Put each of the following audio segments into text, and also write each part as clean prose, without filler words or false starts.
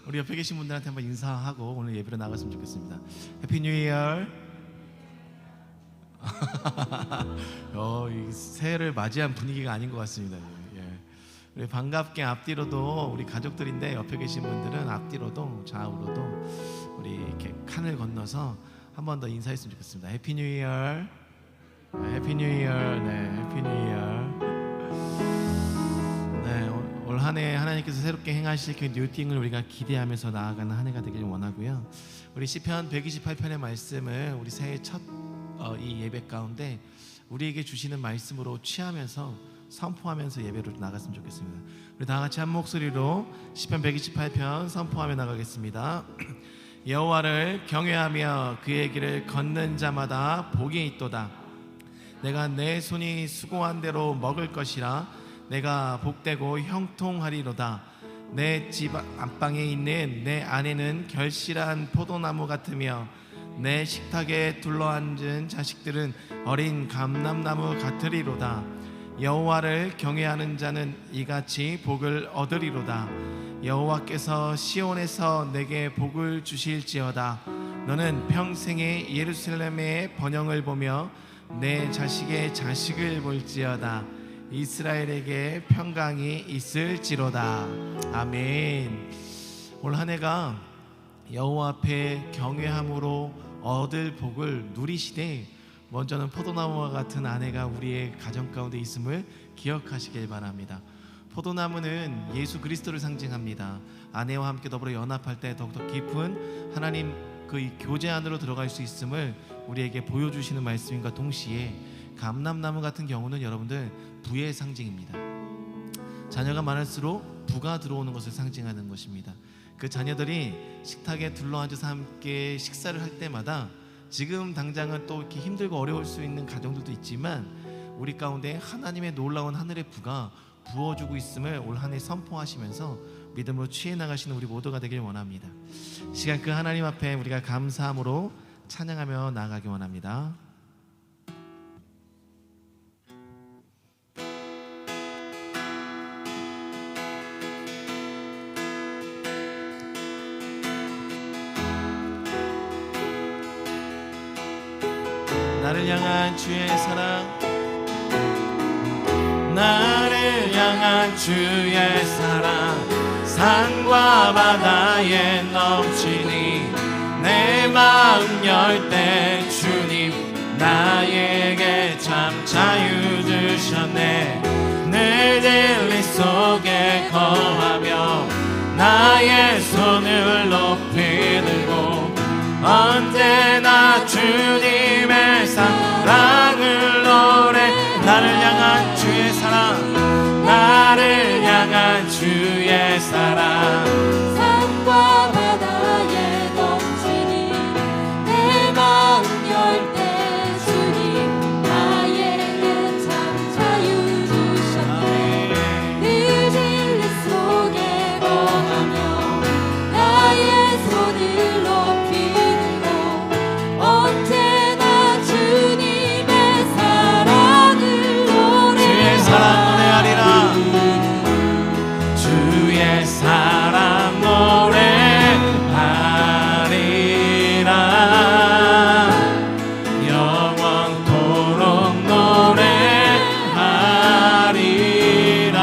우리 옆에 계신 분들한테 한번 인사하고 오늘 예배로 나갔으면 좋겠습니다. 해피 뉴 이어. 이 새해를 맞이한 분위기가 아닌 것 같습니다. 우리 반갑게 앞뒤로도 우리 가족들인데 옆에 계신 분들은 앞뒤로도 좌우로도 우리 이렇게 칸을 건너서 한 번 더 인사했으면 좋겠습니다. 해피 뉴 이어. 해피 뉴 이어. 네, 해피 뉴 이어. 네, 올 한 해 하나님께서 새롭게 행하실 그 뉴팅을 우리가 기대하면서 나아가는 한 해가 되길 원하고요. 우리 시편 128편의 말씀을 우리 새해 첫 이 예배 가운데 우리에게 주시는 말씀으로 취하면서 선포하면서 예배로 나갔으면 좋겠습니다. 우리 다 같이 한 목소리로 시편 128편 선포하며 나가겠습니다. 여호와를 경외하며 그의 길을 걷는 자마다 복이 있도다. 내가 내 손이 수고한 대로 먹을 것이라. 내가 복되고 형통하리로다. 내 집 안방에 있는 내 아내는 결실한 포도나무 같으며 내 식탁에 둘러앉은 자식들은 어린 감람나무 같으리로다. 여호와를 경외하는 자는 이같이 복을 얻으리로다. 여호와께서 시온에서 내게 복을 주실지어다. 너는 평생에 예루살렘의 번영을 보며 내 자식의 자식을 볼지어다. 이스라엘에게 평강이 있을지로다. 아멘. 올 한 해가 여호와 앞에 경외함으로 얻을 복을 누리시되 먼저는 포도나무와 같은 아내가 우리의 가정 가운데 있음을 기억하시길 바랍니다. 포도나무는 예수 그리스도를 상징합니다. 아내와 함께 더불어 연합할 때 더욱더 깊은 하나님 그 교제 안으로 들어갈 수 있음을 우리에게 보여주시는 말씀인가 동시에 감람나무 같은 경우는 여러분들 부의 상징입니다. 자녀가 많을수록 부가 들어오는 것을 상징하는 것입니다. 그 자녀들이 식탁에 둘러앉아서 함께 식사를 할 때마다 지금 당장은 또 이렇게 힘들고 어려울 수 있는 가정들도 있지만 우리 가운데 하나님의 놀라운 하늘의 부가 부어주고 있음을 올 한 해 선포하시면서 믿음으로 취해 나가시는 우리 모두가 되길 원합니다. 시간 그 하나님 앞에 우리가 감사함으로 찬양하며 나아가기 원합니다. 나를 향한 주의 사랑, 나를 향한 주의 사랑, 산과 바다에 넘치니 내 마음 열 때 주님 나에게 참 자유 주셨네. 늘 진리 속에 거하며 나의 손을 높이 들고 언제나 주님의 사랑을 노래. 나를 향한 주의 사랑, 나를 향한 주의 사랑, 산과 바다에 넘치니 내 마음 열 때 주님 나에게 참 자유 주셨네. 늘 진리 속에 거하며 나의 손을 높이 들고 언제나 주님의 사랑을 노래하리라. 주의 사랑 노래하리라. 주의 사랑 노래하리라. 영원토록 노래하리라.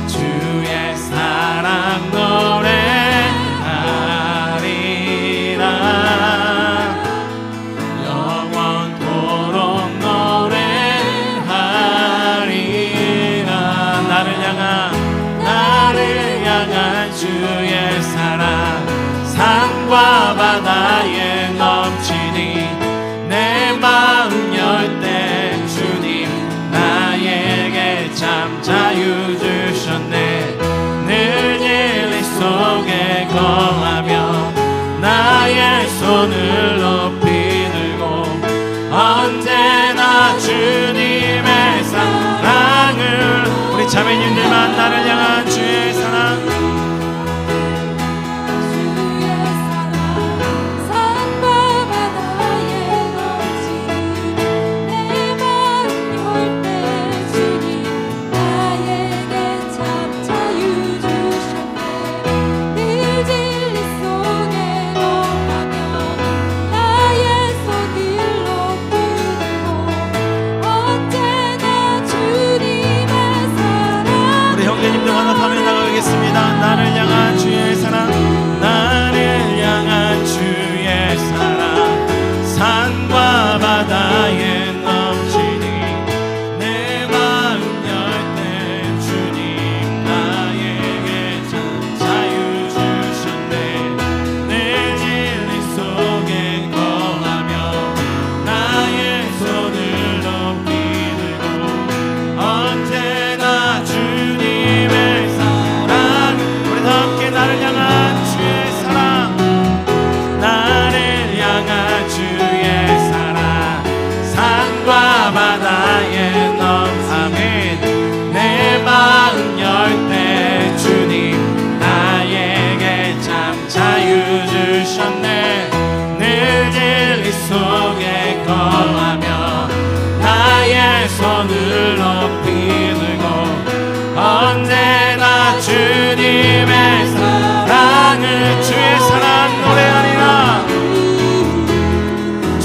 주의 사랑 노래하리라. 영원토록 노래하리라. 나를 향한 주의 사랑, 산과 바다에 넘치니 내 마음 열 때 주님 나에게 참 자유 주셨네. 늘 진리 속에 거하며 나의 손을 높이 들고 언제나 주님의 사랑을. 우리 자매님들만 나를 향한 주의 사랑, 산과 바다에 넘치니 내 마음 열 때 주님 나에게 참 자유 주셨네.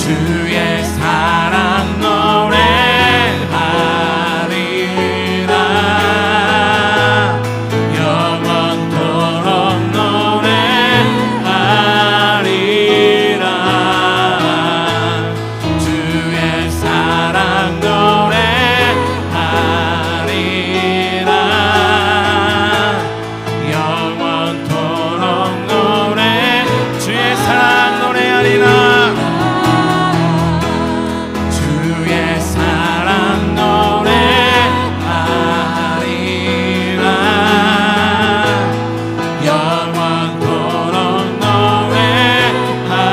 주의 사랑 노래하리라 영원토록 노래하리라 주의 사랑 노래하리라 영원토록 노래 주의 사랑 노래하리라 주의 사랑 노래하리라 영원토록 노래하리라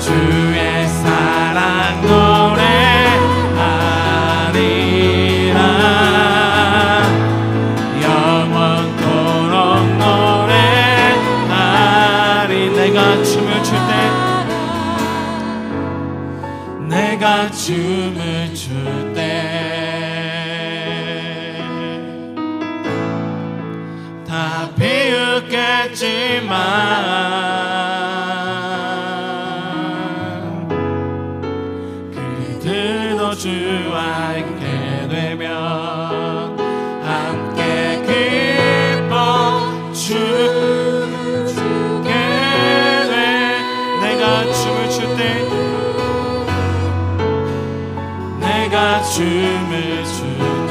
주의 사랑 노래하리라 영원토록 노래하리 내가 춤을 출 때 내가 춤을 출 때 다 비웃겠지만 그들도 주와 있게 되면 함께 기뻐 주게 돼 내가 춤을 출 때 내가 춤을 출 때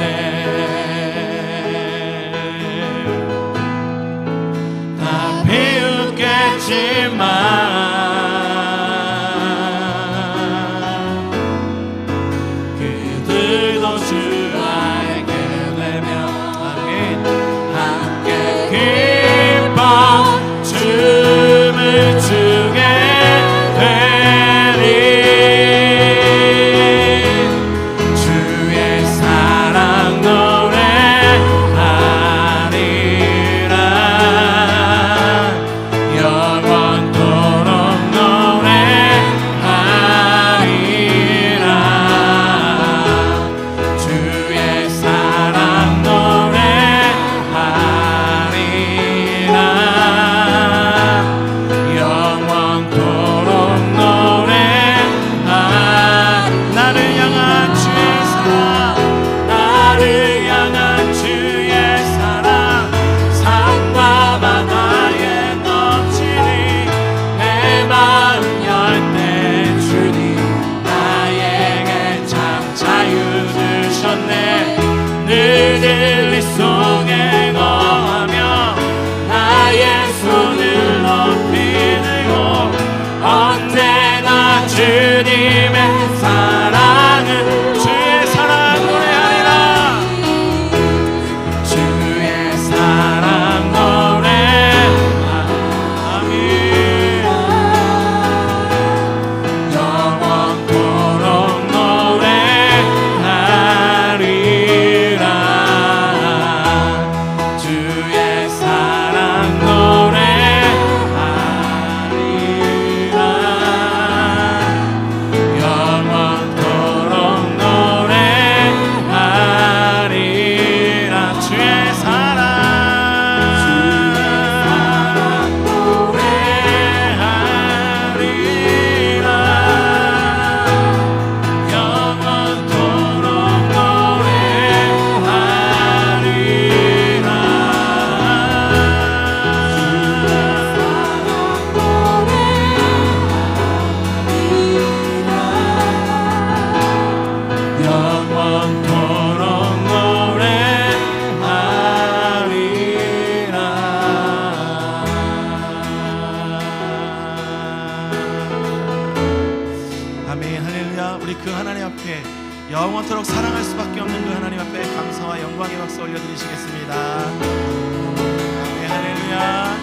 다 비웃겠지만 그들도 주와 있게 되면 함께 기뻐 춤을 추게 되리 주의 사랑 노래하리라 영원토록 노래하리라 주의 사랑 노래하리라 영원토록 노래하리라 나를 향한 주의 사랑 나를 향한 주의 사랑 산과 바다에 넘치니 내 마음 열 때 주님 나에게 참 자유 주셨네 늘 진리 속에 거하며 나의 손을 높이 들고 언제나 주님의 사랑을 주의 사랑 노래하리라 주의 사랑 노래하리라 영원토록 노래하리라 주의 사랑 노래하리라 영원토록 노래하리라 주의 사랑 노래하리라 영원토록 아멘 할렐루야 우리 그 하나님 앞에 영원토록 사랑할 수밖에 없는 그 하나님 앞에 감사와 영광의 박수 올려드리시겠습니다 아멘 할렐루야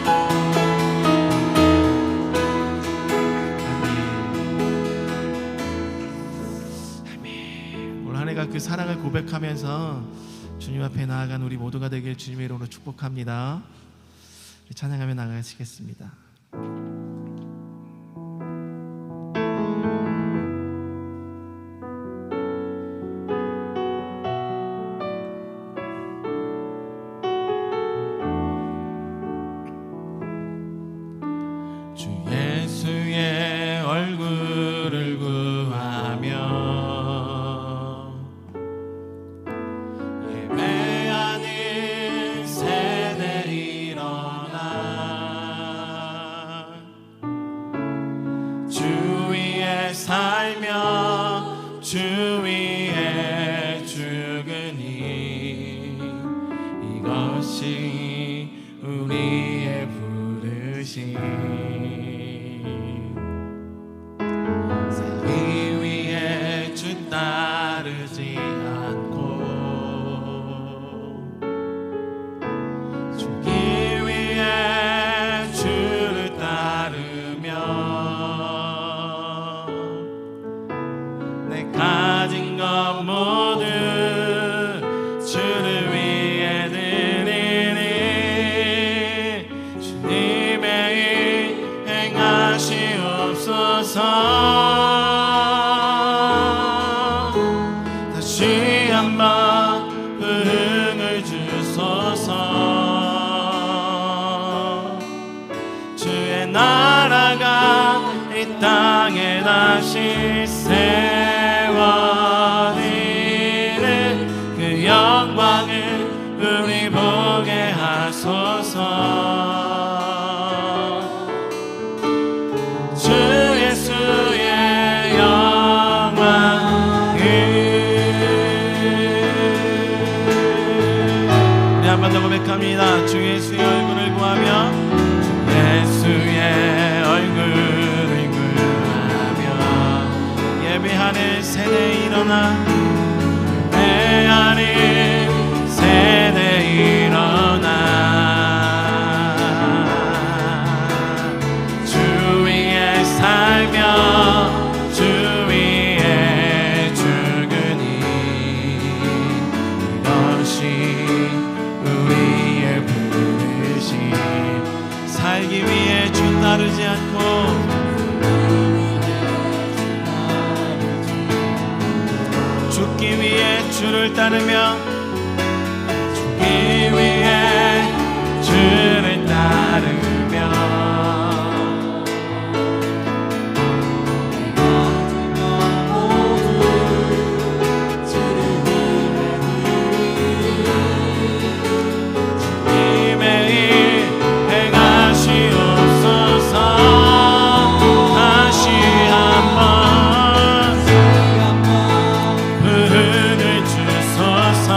아멘 올 한 해가 그 사랑을 고백하면서 주님 앞에 나아간 우리 모두가 되길 주님의 이름으로 축복합니다 찬양하며 나가시겠습니다 주 주 위에 죽으니 이것이 우리의 부르심. 살기 위해 주 따르지 않고 죽기 위해 주를 따르며 내 가진 것 모두 주를 위해 드리니 주님의 일 행하시옵소서. 다시 한번 부흥을 주소서. 주의 나라가 이 땅에 다시 세워지는 그 영광을 우리 보게 하소서. 주 예수의 영광을. 우리 한 번 더 고백합니다. 주 예수의 얼굴을 구하며 예수의 얼굴을 구하며 예배하는 세대 일어나 예배하는 세대 일어나 주 위에 살며 주 위에 죽으니 이것이 우리의 부르심. 살기 위해 주 따르지 않고 죽기 위해 주를 따르며 죽기 위해 주를 따르며 주님의 일 행하시옵소서. 다시 한번 부흥을 주소서.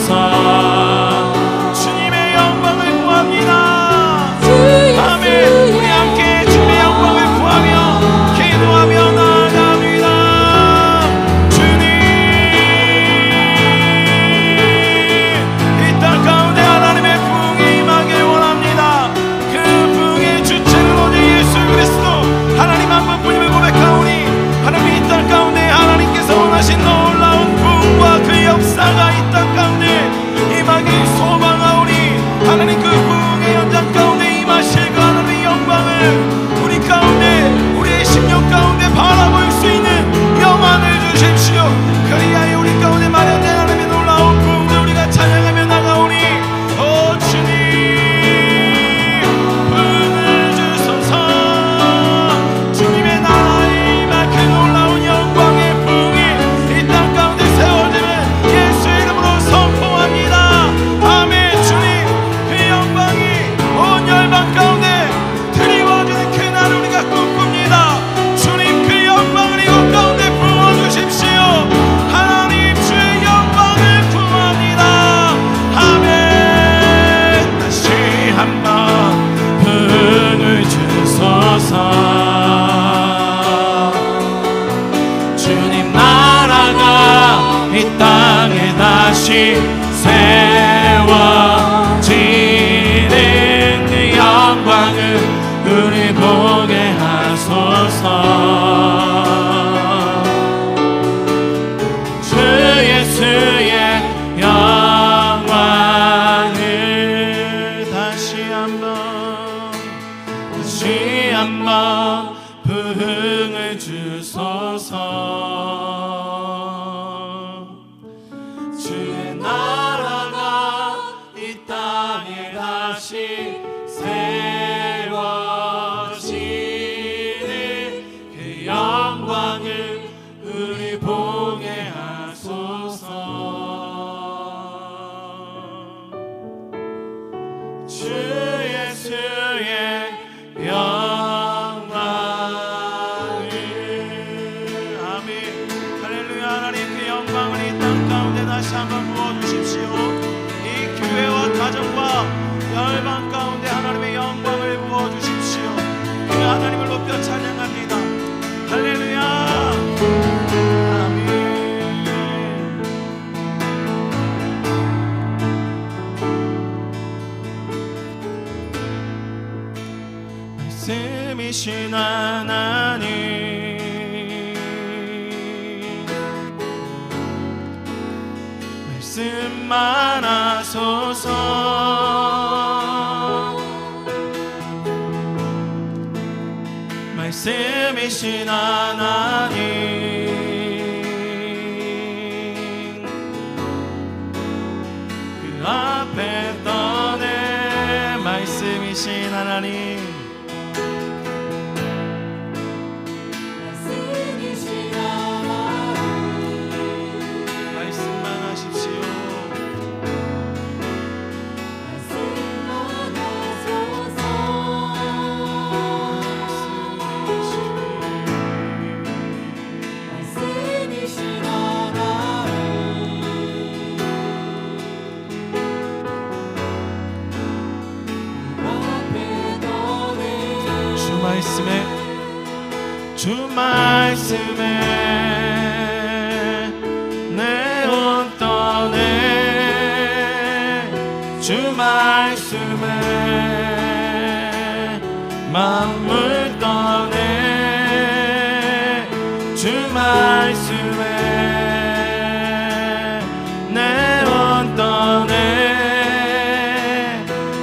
주소서. 주님의 영광을 구합니다. 주 아멘. 예수의 우리 함께 주님의 영광을 구하며 기도하며 나아갑니다. 주님, 이 땅 가운데 하나님의 부흥이 임하길 원합니다. 그 부흥의 주체는 오직 예수 그리스도 하나님 한 분뿐임을 고백하오니 하나님 이 땅 가운데 하나님께서 원하신 놀라운 부흥과 그 역사가 이 땅 가운데 임하길 소망하오니 하나님 그 부흥의 현장 가운데 임하실 그 하나님의 영광을 우리 가운데 우리의 심령 가운데 바라볼 수 있는 영안을 주십시오. 그리하여 우리 가운데 마련된 하나님의 놀라운 부흥을 우리가 찬양하며 나가오니 오 주님 부흥을 주소서. 주님의 나라에 임할 그 놀라운 영광의 부흥이 이 땅 가운데 세워지는 예수의 이름으로 선포합니다. 아멘. 주님 그 영광이 온 열방 가운데 드리워지는 그날을 우리가 꿈꿉니다. 주님 그 영광을 이곳 가운데 부어주십시오. 하나님 주의 영광을 구합니다. 아멘. 다시 한번 부흥을 주소서. 주님 나라가 이 땅에 다시 세워지는 그 영광을 우리 보게 하소서. 주 예수의 영광을 다시 한번 부흥을 주소서. 주의 나라가 이 땅에 다시 세워지는 그 영광을 우리 보게 하소서. 주 예수의 영광을. 아멘. 할렐루야. 하나님 그 영광을 이 땅 가운데 다시 한번 부어주십시오. 이 교회와 가정과 열방 가운데 하나님의 영광을 부어주십시오. 그 하나님을 높여 찬양합니다. 할렐루야. 아멘. 말씀이신 하나님, 말씀만 하소서. 말씀이신 하나님, 그 앞에 떠내 말씀이신 하나님, 말씀이신 하나님 말씀만 하십시오. 말씀만 하소서. 말씀이신 하나님 앞에 떠내 주 말씀에 내 혼 떠내, 주 말씀에 마음을 떠내, 주 말씀에 내 혼 떠내,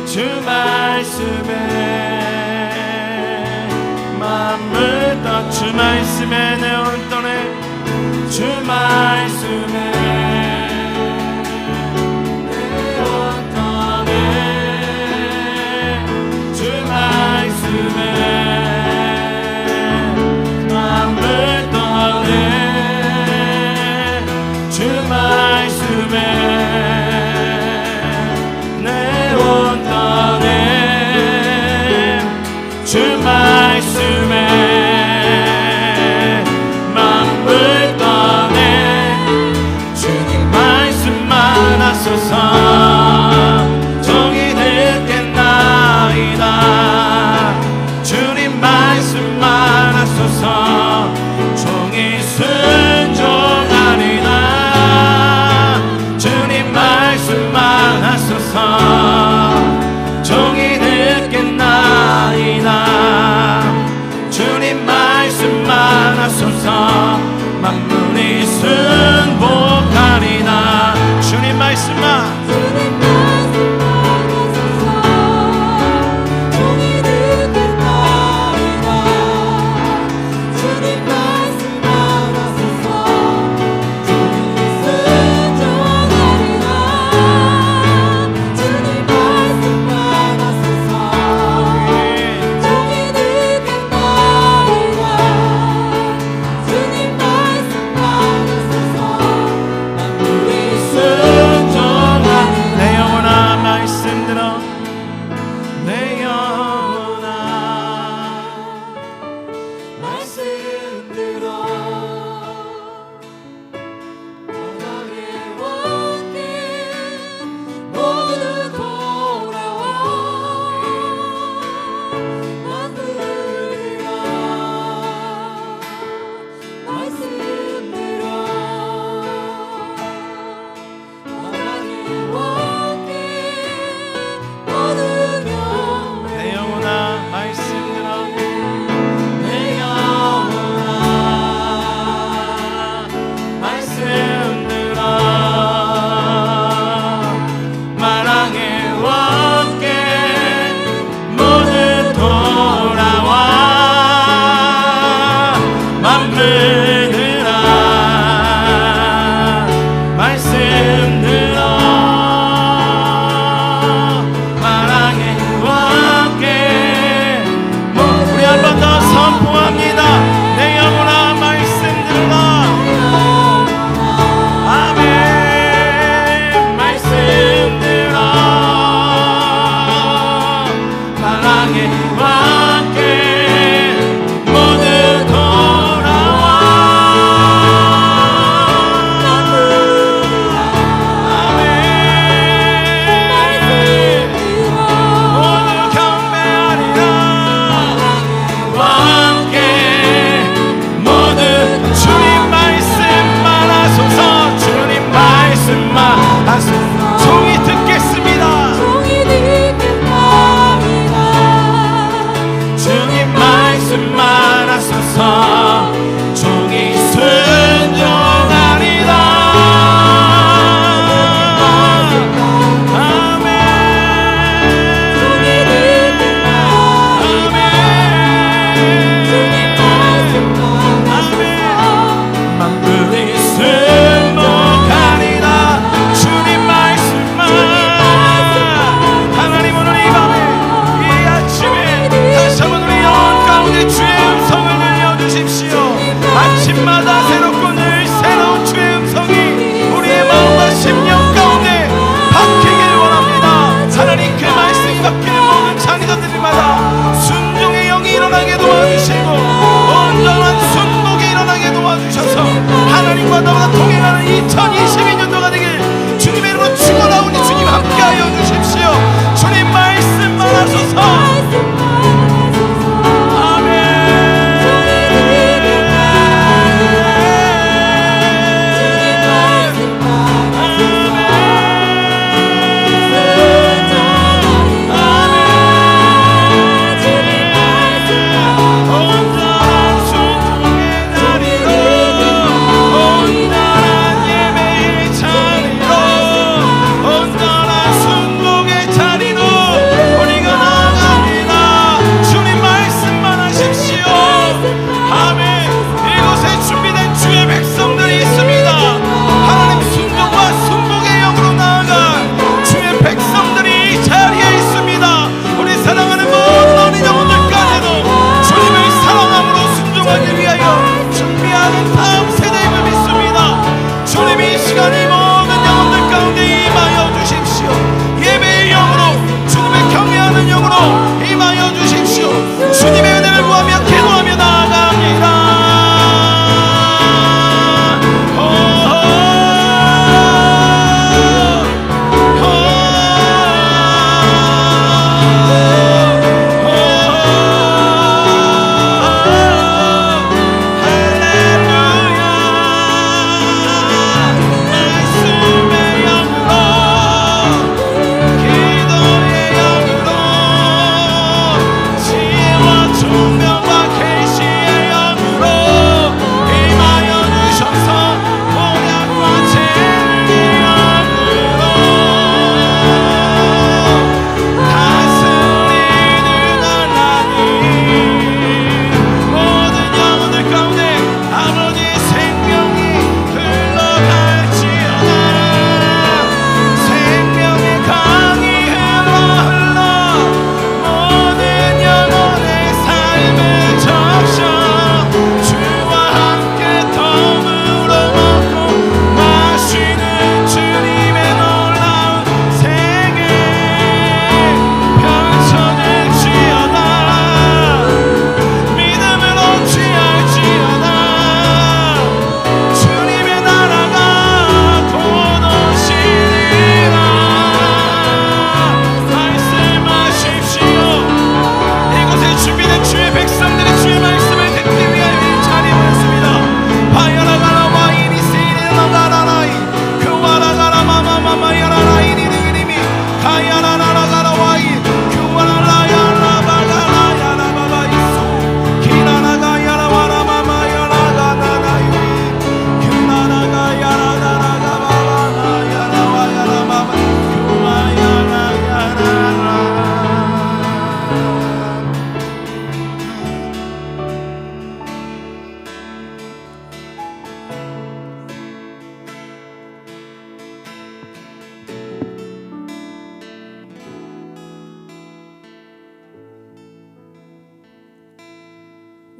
주 말씀에 마음을 떠, 주 말씀에 내 혼 떠내, 주 말씀에 내 혼 떠내, 주 말씀에 마음을 떠내, 주 말씀에 내 혼 떠내, 주 말씀에 마음을 떠내, 주 말씀하소서 종이 듣겠나이다 주님 말씀만 하소서 종이 순종하리라 주님 말씀만 하소서 종이 듣겠나이다 주님 말씀만 하소서 만물이 승복하리라 주님 말씀만 주님 말씀만 하소서 종이 듣겠나이다 주님 말씀만 하소서 종이 순종하리라 주님 말씀만 하소서 종이 듣겠나이다 주님 말씀만 하소서 만물이 순종하리 내 영혼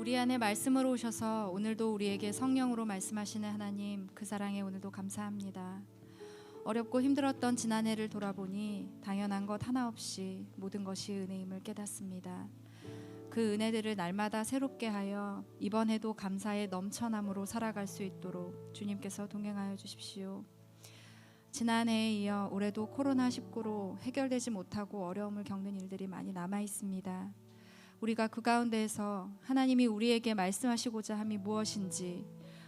우리 안에 말씀으로 오셔서 오늘도 우리에게 성령으로 말씀하시는 하나님, 그 사랑에 오늘도 감사합니다. 어렵고 힘들었던 지난해를 돌아보니 당연한 것 하나 없이 모든 것이 은혜임을 깨닫습니다. 그 은혜들을 날마다 새롭게 하여 이번 해도 감사의 넘쳐남으로 살아갈 수 있도록 주님께서 동행하여 주십시오. 지난해에 이어 올해도 코로나19로 해결되지 못하고 어려움을 겪는 일들이 많이 남아 있습니다. 우리가 그 가운데에서 하나님이 우리에게 말씀하시고자 함이 무엇인지,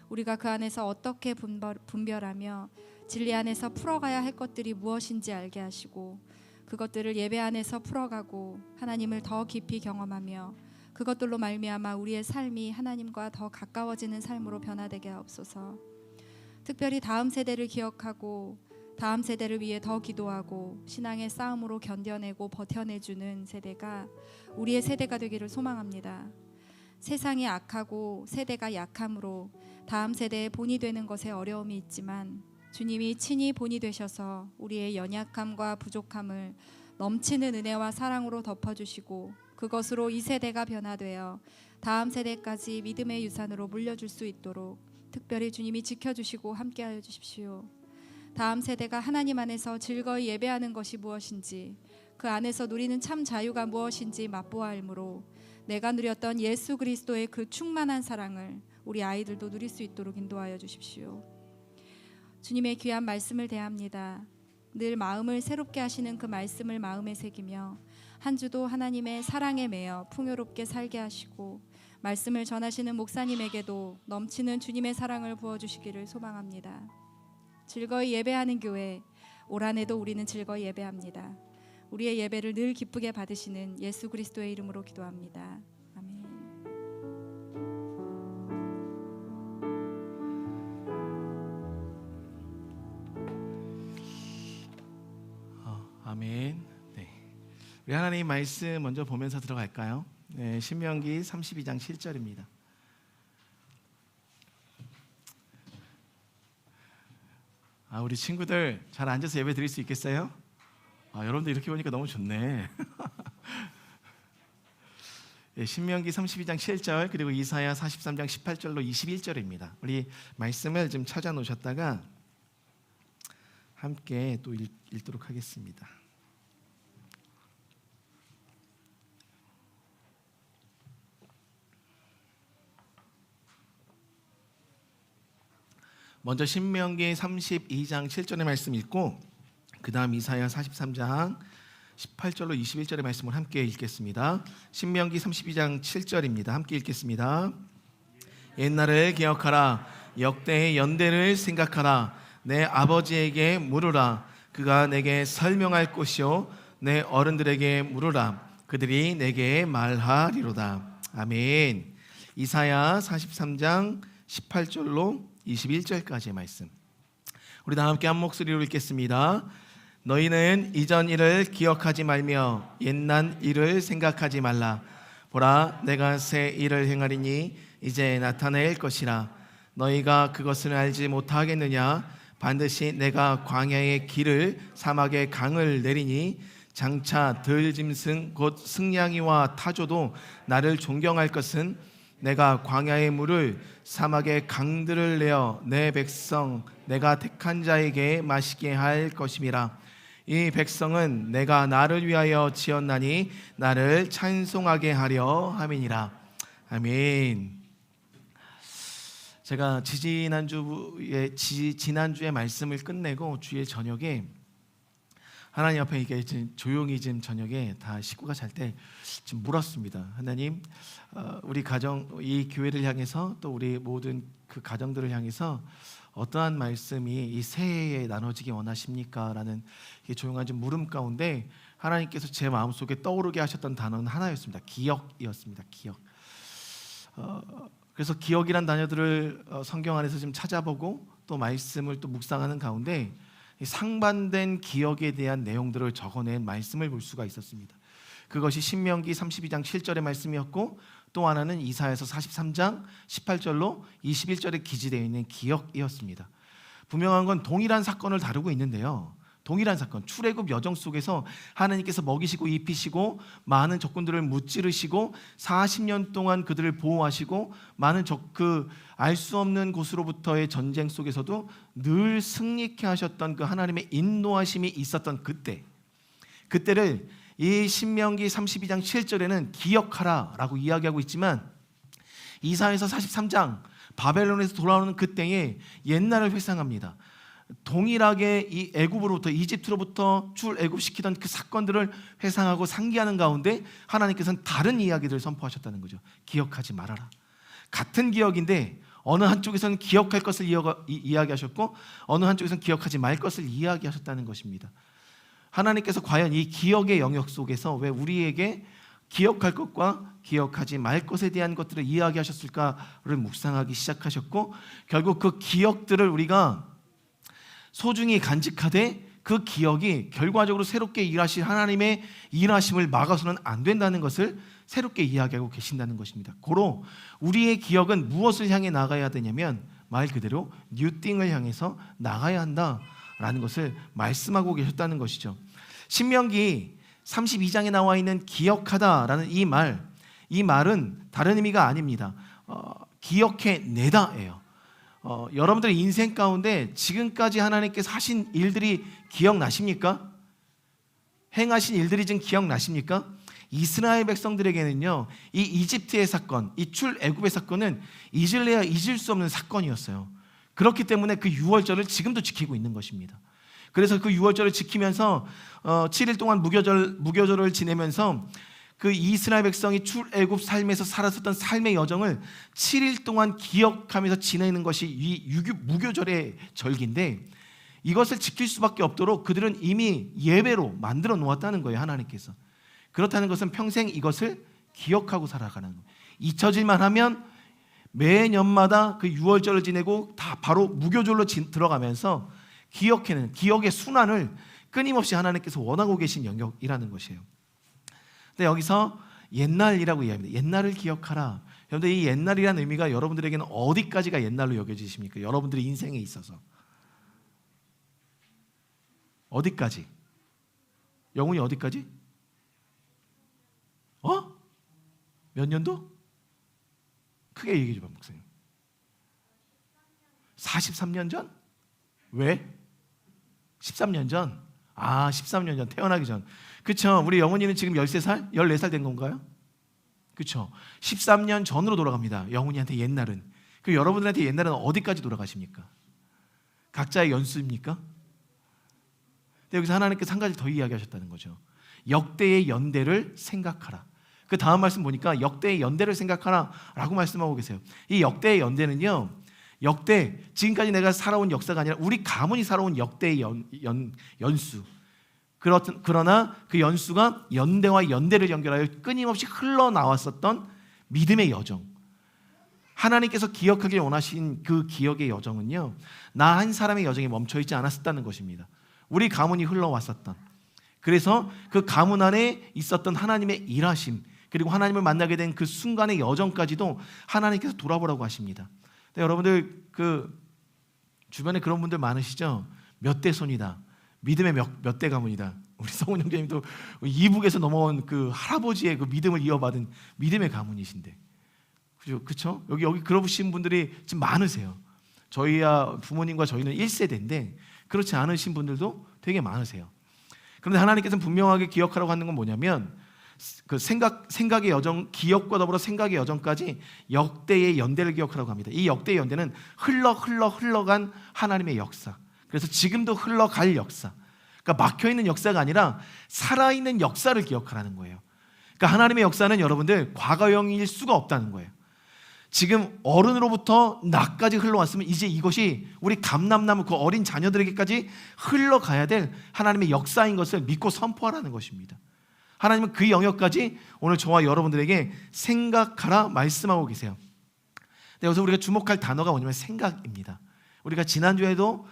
우리가 그 안에서 어떻게 분별하며 진리 안에서 풀어가야 할 것들이 무엇인지 알게 하시고, 그것들을 예배 안에서 풀어가고 하나님을 더 깊이 경험하며 그것들로 말미암아 우리의 삶이 하나님과 더 가까워지는 삶으로 변화되게 하옵소서. 특별히 다음 세대를 기억하고 다음 세대를 위해 더 기도하고 신앙의 싸움으로 견뎌내고 버텨내주는 세대가 우리의 세대가 되기를 소망합니다. 세상이 악하고 세대가 약함으로 다음 세대의 본이 되는 것에 어려움이 있지만 주님이 친히 본이 되셔서 우리의 연약함과 부족함을 넘치는 은혜와 사랑으로 덮어주시고 그것으로 이 세대가 변화되어 다음 세대까지 믿음의 유산으로 물려줄 수 있도록 특별히 주님이 지켜주시고 함께하여 주십시오. 다음 세대가 하나님 안에서 즐거이 예배하는 것이 무엇인지, 그 안에서 누리는 참 자유가 무엇인지 맛보아알므로 내가 누렸던 예수 그리스도의 그 충만한 사랑을 우리 아이들도 누릴 수 있도록 인도하여 주십시오. 주님의 귀한 말씀을 대합니다. 늘 마음을 새롭게 하시는 그 말씀을 마음에 새기며 한 주도 하나님의 사랑에 매여 풍요롭게 살게 하시고 말씀을 전하시는 목사님에게도 넘치는 주님의 사랑을 부어주시기를 소망합니다. 즐거이 예배하는 교회, 올 한해도 우리는 즐거이 예배합니다. 우리의 예배를 늘 기쁘게 받으시는 예수 그리스도의 이름으로 기도합니다. 아멘. 아멘. 네. 우리 하나님 말씀 먼저 보면서 들어갈까요? 네, 신명기 32장 7절입니다. 우리 친구들 잘 앉아서 예배 드릴 수 있겠어요? 여러분들 이렇게 보니까 너무 좋네. 예, 신명기 32장 7절 그리고 이사야 43장 18절로 21절입니다. 우리 말씀을 좀 찾아 놓으셨다가 함께 또 읽도록 하겠습니다. 먼저 신명기 32장 7절의 말씀 읽고 그 다음 이사야 43장 18절로 21절의 말씀을 함께 읽겠습니다. 신명기 32장 7절입니다. 함께 읽겠습니다. 옛날을 기억하라. 역대의 연대를 생각하라. 내 아버지에게 물으라. 그가 내게 설명할 것이요 내 어른들에게 물으라. 그들이 내게 말하리로다. 아멘. 이사야 43장 18절로 21절까지의 말씀, 우리 다 함께 한 목소리로 읽겠습니다. 너희는 이전 일을 기억하지 말며 옛날 일을 생각하지 말라. 보라, 내가 새 일을 행하리니 이제 나타낼 것이라. 너희가 그것을 알지 못하겠느냐? 반드시 내가 광야의 길을 사막의 강을 내리니 장차 들짐승 곧 승냥이와 타조도 나를 존경할 것은 내가 광야의 물을 사막의 강들을 내어 내 백성 내가 택한 자에게 마시게 할 것임이라. 이 백성은 내가 나를 위하여 지었나니 나를 찬송하게 하려 함이니라. 아멘. 제가 지난주에 말씀을 끝내고 주일 저녁에 하나님 앞에 이게 조용히 좀 저녁에 다 식구가 잘 때 좀 물었습니다. 하나님, 우리 가정, 이 교회를 향해서 또 우리 모든 그 가정들을 향해서 어떠한 말씀이 이 새해에 나눠지기 원하십니까? 라는 조용한 좀 물음 가운데 하나님께서 제 마음속에 떠오르게 하셨던 단어는 하나였습니다. 기억이었습니다. 기억. 그래서 기억이란 단어들을 성경 안에서 좀 찾아보고 또 말씀을 또 묵상하는 가운데 상반된 기억에 대한 내용들을 적어낸 말씀을 볼 수가 있었습니다. 그것이 신명기 32장 7절의 말씀이었고 또 하나는 이사야서 43장 18절로 21절에 기재되어 있는 기억이었습니다. 분명한 건 동일한 사건을 다루고 있는데요, 동일한 사건, 출애굽 여정 속에서 하나님께서 먹이시고 입히시고 많은 적군들을 무찌르시고 40년 동안 그들을 보호하시고 많은 알 수 없는 곳으로부터의 전쟁 속에서도 늘 승리케 하셨던 그 하나님의 인도하심이 있었던 그때를 이 신명기 32장 7절에는 기억하라라고 이야기하고 있지만 이사야서 43장 바벨론에서 돌아오는 그때에 옛날을 회상합니다. 동일하게 이 애굽으로부터 이집트로부터 출애굽시키던 그 사건들을 회상하고 상기하는 가운데 하나님께서는 다른 이야기들을 선포하셨다는 거죠. 기억하지 말아라. 같은 기억인데 어느 한쪽에서는 기억할 것을 이야기하셨고 어느 한쪽에서는 기억하지 말 것을 이야기하셨다는 것입니다. 하나님께서 과연 이 기억의 영역 속에서 왜 우리에게 기억할 것과 기억하지 말 것에 대한 것들을 이야기하셨을까를 묵상하기 시작하셨고 결국 그 기억들을 우리가 소중히 간직하되 그 기억이 결과적으로 새롭게 일하실 하나님의 일하심을 막아서는 안 된다는 것을 새롭게 이야기하고 계신다는 것입니다. 고로 우리의 기억은 무엇을 향해 나가야 되냐면 말 그대로 뉴띵을 향해서 나가야 한다라는 것을 말씀하고 계셨다는 것이죠. 신명기 32장에 나와 있는 기억하다라는 이 말은 다른 의미가 아닙니다. 기억해내다예요. 여러분들의 인생 가운데 지금까지 하나님께서 하신 일들이 기억나십니까? 행하신 일들이 좀 기억나십니까? 이스라엘 백성들에게는요, 이 이집트의 사건, 이 출애굽의 사건은 잊을래야 잊을 수 없는 사건이었어요. 그렇기 때문에 그 유월절을 지금도 지키고 있는 것입니다. 그래서 그 유월절을 지키면서 7일 동안 무교절을 지내면서 그 이스라엘 백성이 출애굽 삶에서 살았었던 삶의 여정을 7일 동안 기억하면서 지내는 것이 이 무교절의 절기인데 이것을 지킬 수밖에 없도록 그들은 이미 예배로 만들어 놓았다는 거예요. 하나님께서. 그렇다는 것은 평생 이것을 기억하고 살아가는 거예요. 잊혀질만 하면 매년마다 그 유월절을 지내고 다 바로 무교절로 들어가면서 기억의 순환을 끊임없이 하나님께서 원하고 계신 영역이라는 것이에요. 근데 여기서 옛날이라고 이야기합니다. 옛날을 기억하라. 여러분들 이 옛날이라는 의미가 여러분들에게는 어디까지가 옛날로 여겨지십니까? 여러분들의 인생에 있어서 어디까지? 영혼이 어디까지? 몇 년도? 크게 얘기해 줘봐 목사님. 43년 전? 왜? 13년 전? 13년 전 태어나기 전. 그렇죠. 우리 영훈이는 지금 13살? 14살 된 건가요? 그렇죠. 13년 전으로 돌아갑니다. 영훈이한테 옛날은. 그 여러분들한테 옛날은 어디까지 돌아가십니까? 각자의 연수입니까? 근데 여기서 하나님께서 한 가지 더 이야기하셨다는 거죠. 역대의 연대를 생각하라. 그 다음 말씀 보니까 역대의 연대를 생각하라 라고 말씀하고 계세요. 이 역대의 연대는요, 지금까지 내가 살아온 역사가 아니라 우리 가문이 살아온 역대의 연수. 그러나 그 연수가 연대와 연대를 연결하여 끊임없이 흘러나왔었던 믿음의 여정. 하나님께서 기억하길 원하신 그 기억의 여정은요, 나 한 사람의 여정이 멈춰있지 않았었다는 것입니다. 우리 가문이 흘러왔었던, 그래서 그 가문 안에 있었던 하나님의 일하심, 그리고 하나님을 만나게 된 그 순간의 여정까지도 하나님께서 돌아보라고 하십니다. 근데 여러분들 그 주변에 그런 분들 많으시죠? 몇 대 손이다, 믿음의 몇 대 가문이다. 우리 성훈 형제님도 이북에서 넘어온 그 할아버지의 그 믿음을 이어받은 믿음의 가문이신데, 그렇죠? 여기 그러신 분들이 지금 많으세요. 저희야 부모님과 저희는 1세대인데 그렇지 않으신 분들도 되게 많으세요. 그런데 하나님께서는 분명하게 기억하라고 하는 건 뭐냐면 그 생각의 여정, 기억과 더불어 생각의 여정까지 역대의 연대를 기억하라고 합니다. 이 역대의 연대는 흘러간 하나님의 역사. 그래서 지금도 흘러갈 역사. 그러니까 막혀있는 역사가 아니라 살아있는 역사를 기억하라는 거예요. 그러니까 하나님의 역사는 여러분들 과거형일 수가 없다는 거예요. 지금 어른으로부터 나까지 흘러왔으면 이제 이것이 우리 감남나무 그 어린 자녀들에게까지 흘러가야 될 하나님의 역사인 것을 믿고 선포하라는 것입니다. 하나님은 그 영역까지 오늘 저와 여러분들에게 생각하라 말씀하고 계세요. 여기서 우리가 주목할 단어가 뭐냐면 생각입니다. 우리가 지난주에도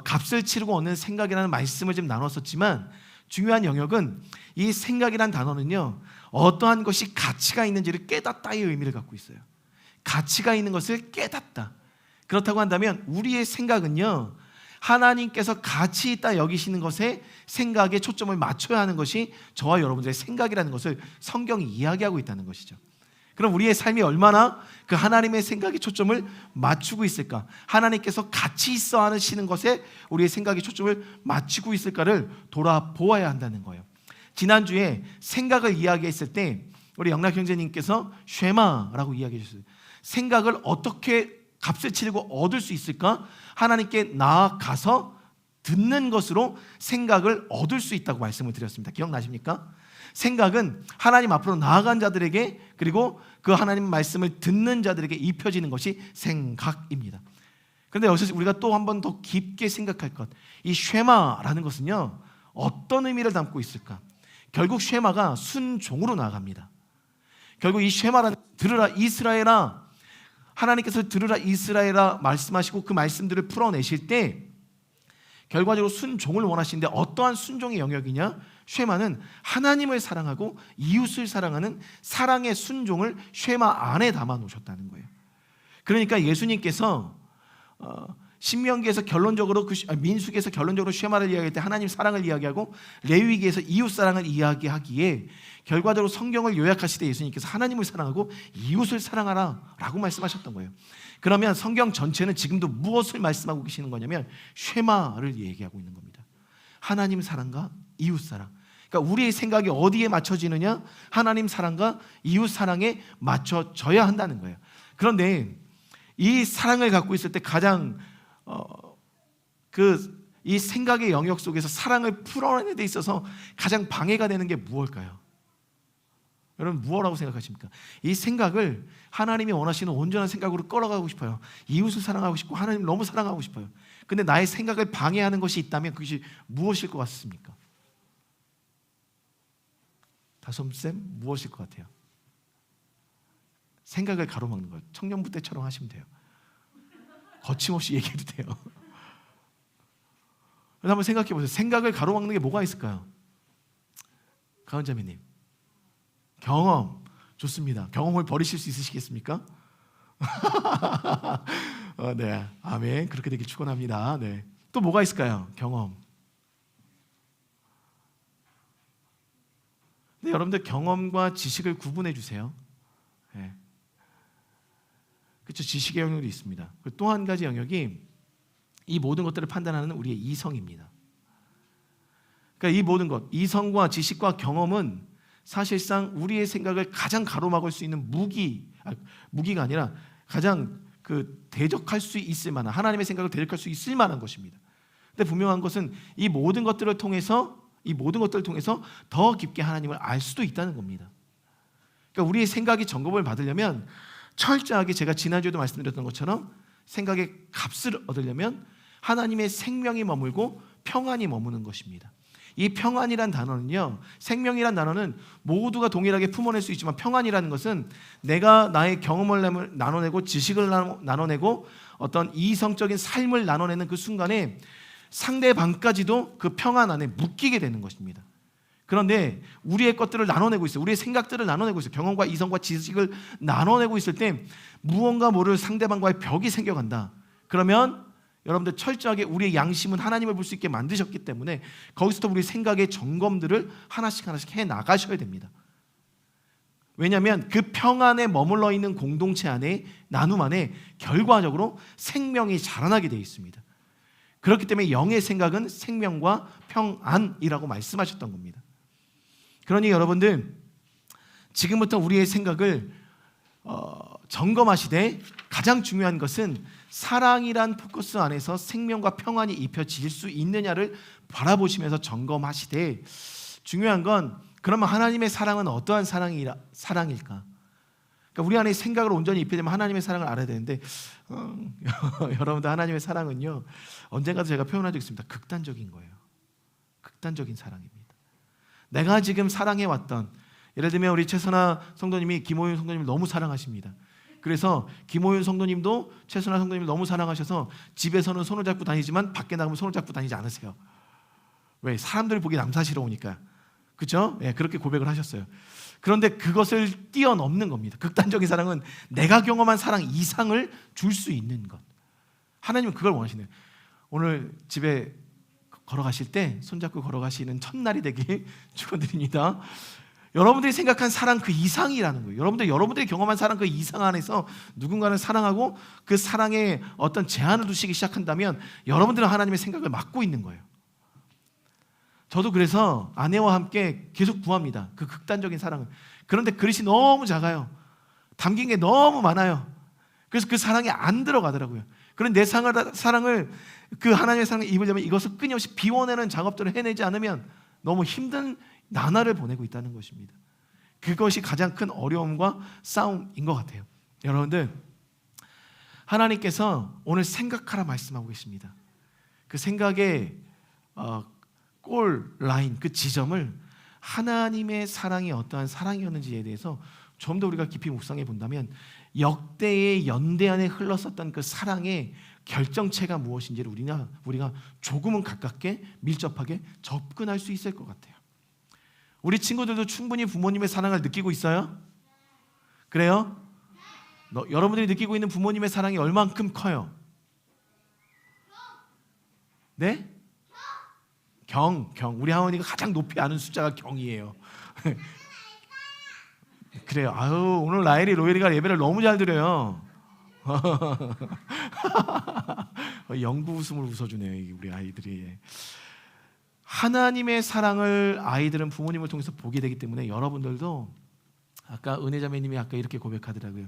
값을 치르고 얻는 생각이라는 말씀을 좀 나눴었지만 중요한 영역은 이 생각이라는 단어는요, 어떠한 것이 가치가 있는지를 깨닫다의 의미를 갖고 있어요. 가치가 있는 것을 깨닫다. 그렇다고 한다면 우리의 생각은요, 하나님께서 가치 있다 여기시는 것에 생각에 초점을 맞춰야 하는 것이 저와 여러분들의 생각이라는 것을 성경이 이야기하고 있다는 것이죠. 그럼 우리의 삶이 얼마나 그 하나님의 생각에 초점을 맞추고 있을까? 하나님께서 가치 있어 하시는 것에 우리의 생각에 초점을 맞추고 있을까를 돌아보아야 한다는 거예요. 지난주에 생각을 이야기했을 때 우리 영락 형제님께서 쉐마라고 이야기해 주셨어요. 생각을 어떻게 값을 치르고 얻을 수 있을까? 하나님께 나아가서 듣는 것으로 생각을 얻을 수 있다고 말씀을 드렸습니다. 기억나십니까? 생각은 하나님 앞으로 나아간 자들에게 그리고 그 하나님 말씀을 듣는 자들에게 입혀지는 것이 생각입니다. 그런데 여기서 우리가 또 한 번 더 깊게 생각할 것, 이 쉐마라는 것은요 어떤 의미를 담고 있을까? 결국 쉐마가 순종으로 나아갑니다. 결국 이 쉐마라는 들으라 이스라엘아, 하나님께서 들으라 이스라엘아 말씀하시고 그 말씀들을 풀어내실 때 결과적으로 순종을 원하시는데 어떠한 순종의 영역이냐? 쉐마는 하나님을 사랑하고 이웃을 사랑하는 사랑의 순종을 쉐마 안에 담아 놓으셨다는 거예요. 그러니까 예수님께서 신명기에서 결론적으로 민수기에서 결론적으로 쉐마를 이야기할 때 하나님 사랑을 이야기하고 레위기에서 이웃 사랑을 이야기하기에 결과적으로 성경을 요약하실 때 예수님께서 하나님을 사랑하고 이웃을 사랑하라 라고 말씀하셨던 거예요. 그러면 성경 전체는 지금도 무엇을 말씀하고 계시는 거냐면 쉐마를 얘기하고 있는 겁니다. 하나님 사랑과 이웃 사랑. 그러니까 우리의 생각이 어디에 맞춰지느냐? 하나님 사랑과 이웃 사랑에 맞춰져야 한다는 거예요. 그런데 이 사랑을 갖고 있을 때 가장 이 생각의 영역 속에서 사랑을 풀어내는 데 있어서 가장 방해가 되는 게 무엇일까요? 여러분 무엇이라고 생각하십니까? 이 생각을 하나님이 원하시는 온전한 생각으로 끌어가고 싶어요. 이웃을 사랑하고 싶고 하나님을 너무 사랑하고 싶어요. 근데 나의 생각을 방해하는 것이 있다면 그것이 무엇일 것 같습니까? 다솜쌤 무엇일 것 같아요? 생각을 가로막는 거예요. 청년부 때처럼 하시면 돼요. 거침없이 얘기해도 돼요. 한번 생각해 보세요. 생각을 가로막는 게 뭐가 있을까요? 가은자매님 경험 좋습니다. 경험을 버리실 수 있으시겠습니까? 네, 아멘. 그렇게 되길 축원합니다. 네. 또 뭐가 있을까요? 경험. 근데 여러분들 경험과 지식을 구분해 주세요. 네. 그렇죠. 지식의 영역이 있습니다. 또 한 가지 영역이 이 모든 것들을 판단하는 우리의 이성입니다. 그러니까 이 모든 것, 이성과 지식과 경험은 사실상 우리의 생각을 가장 가로막을 수 있는 무기가 아니라 가장 대적할 수 있을 만한 하나님의 생각을 대적할 수 있을 만한 것입니다. 근데 분명한 것은 이 모든 것들을 통해서 더 깊게 하나님을 알 수도 있다는 겁니다. 그러니까 우리의 생각이 점검을 받으려면 철저하게 제가 지난주에도 말씀드렸던 것처럼 생각의 값을 얻으려면 하나님의 생명이 머물고 평안이 머무는 것입니다. 이 평안이란 단어는요, 생명이란 단어는 모두가 동일하게 품어낼 수 있지만 평안이라는 것은 내가 나의 경험을 나눠내고 지식을 나눠내고 어떤 이성적인 삶을 나눠내는 그 순간에 상대방까지도 그 평안 안에 묶이게 되는 것입니다. 그런데 우리의 것들을 나눠내고 있어요. 우리의 생각들을 나눠내고 있어요. 경험과 이성과 지식을 나눠내고 있을 때 무언가 모를 상대방과의 벽이 생겨간다. 그러면 여러분들 철저하게 우리의 양심은 하나님을 볼 수 있게 만드셨기 때문에 거기서부터 우리 생각의 점검들을 하나씩 해 나가셔야 됩니다. 왜냐하면 그 평안에 머물러 있는 공동체 안에 나눔 안에 결과적으로 생명이 자라나게 되어 있습니다. 그렇기 때문에 영의 생각은 생명과 평안이라고 말씀하셨던 겁니다. 그러니 여러분들 지금부터 우리의 생각을 점검하시되 가장 중요한 것은 사랑이란 포커스 안에서 생명과 평안이 입혀질 수 있느냐를 바라보시면서 점검하시되 중요한 건 그러면 하나님의 사랑은 어떠한 사랑일까? 그러니까 우리 안에 생각을 온전히 입히려면 하나님의 사랑을 알아야 되는데 여러분들 하나님의 사랑은요 언젠가도 제가 표현한 적 있습니다. 극단적인 거예요. 극단적인 사랑입니다. 내가 지금 사랑해왔던 예를 들면 우리 최선아 성도님이 김호윤 성도님을 너무 사랑하십니다. 그래서 김호윤 성도님도 최선아 성도님을 너무 사랑하셔서 집에서는 손을 잡고 다니지만 밖에 나가면 손을 잡고 다니지 않으세요. 왜? 사람들 보기 남사스러우니까. 그렇죠? 네, 그렇게 고백을 하셨어요. 그런데 그것을 뛰어넘는 겁니다. 극단적인 사랑은 내가 경험한 사랑 이상을 줄 수 있는 것. 하나님은 그걸 원하시네요. 오늘 집에 걸어가실 때 손잡고 걸어가시는 첫날이 되길 축원드립니다. 여러분들이 생각한 사랑 그 이상이라는 거예요. 여러분들이 경험한 사랑 그 이상 안에서 누군가를 사랑하고 그 사랑에 어떤 제한을 두시기 시작한다면 여러분들은 하나님의 생각을 막고 있는 거예요. 저도 그래서 아내와 함께 계속 구합니다. 그 극단적인 사랑을. 그런데 그릇이 너무 작아요. 담긴 게 너무 많아요. 그래서 그 사랑이 안 들어가더라고요. 그런 내 사랑을 그 하나님의 사랑을 입으려면 이것을 끊임없이 비워내는 작업들을 해내지 않으면 너무 힘든 나날을 보내고 있다는 것입니다. 그것이 가장 큰 어려움과 싸움인 것 같아요. 여러분들, 하나님께서 오늘 생각하라 말씀하고 계십니다. 그 생각의 골 라인, 그 지점을 하나님의 사랑이 어떠한 사랑이었는지에 대해서 좀 더 우리가 깊이 묵상해 본다면 역대의 연대 안에 흘렀었던 그 사랑의 결정체가 무엇인지를 우리가 조금은 가깝게 밀접하게 접근할 수 있을 것 같아요. 우리 친구들도 충분히 부모님의 사랑을 느끼고 있어요? 그래요? 여러분들이 느끼고 있는 부모님의 사랑이 얼만큼 커요? 네? 경. 우리 하원이가 가장 높이 아는 숫자가 경이에요. 그래요. 아유, 오늘 로엘이가 예배를 너무 잘 드려요. 영구 웃음을 웃어주네요, 우리 아이들이. 하나님의 사랑을 아이들은 부모님을 통해서 보게 되기 때문에 여러분들도 아까 은혜자매님이 아까 이렇게 고백하더라고요.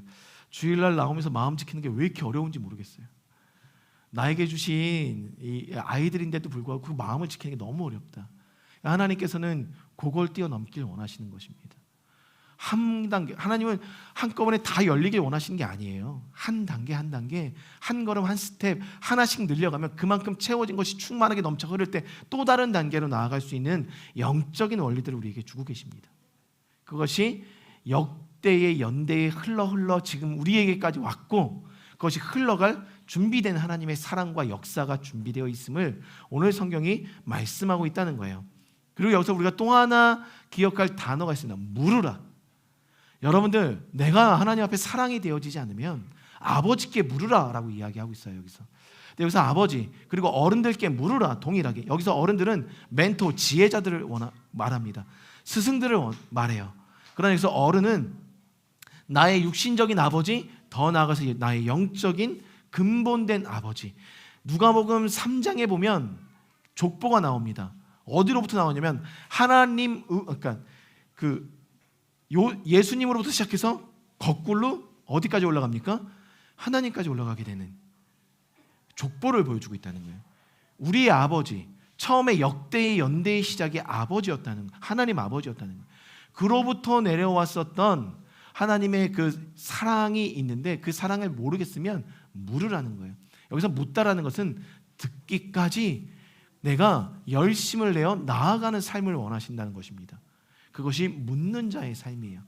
주일날 나오면서 마음 지키는 게 왜 이렇게 어려운지 모르겠어요. 나에게 주신 이 아이들인데도 불구하고 그 마음을 지키는 게 너무 어렵다. 하나님께서는 그걸 뛰어넘길 원하시는 것입니다. 한 단계, 하나님은 한꺼번에 다 열리길 원하시는 게 아니에요. 한 단계 한 걸음 한 스텝 하나씩 늘려가면 그만큼 채워진 것이 충만하게 넘쳐 흐를 때 또 다른 단계로 나아갈 수 있는 영적인 원리들을 우리에게 주고 계십니다. 그것이 역대의 연대에 흘러 지금 우리에게까지 왔고 그것이 흘러갈 준비된 하나님의 사랑과 역사가 준비되어 있음을 오늘 성경이 말씀하고 있다는 거예요. 그리고 여기서 우리가 또 하나 기억할 단어가 있습니다. 물으라. 여러분들, 내가 하나님 앞에 사랑이 되어지지 않으면 아버지께 물으라라고 이야기하고 있어요. 여기서 아버지 그리고 어른들께 물으라 동일하게. 여기서 어른들은 멘토, 지혜자들을 말합니다. 스승들을 말해요. 그러나 여기서 어른은 나의 육신적인 아버지, 더 나아가서 나의 영적인 근본된 아버지. 누가복음 3장에 보면 족보가 나옵니다. 어디로부터 나오냐면 하나님, 그러니까 예수님으로부터 시작해서 거꾸로 어디까지 올라갑니까? 하나님까지 올라가게 되는 족보를 보여주고 있다는 거예요. 우리의 아버지, 처음에 역대의 연대의 시작이 아버지였다는 거예요. 하나님 아버지였다는 거예요. 그로부터 내려왔었던 하나님의 그 사랑이 있는데 그 사랑을 모르겠으면 물으라는 거예요. 여기서 묻다라는 것은 듣기까지 내가 열심을 내어 나아가는 삶을 원하신다는 것입니다. 그것이 묻는 자의 삶이에요.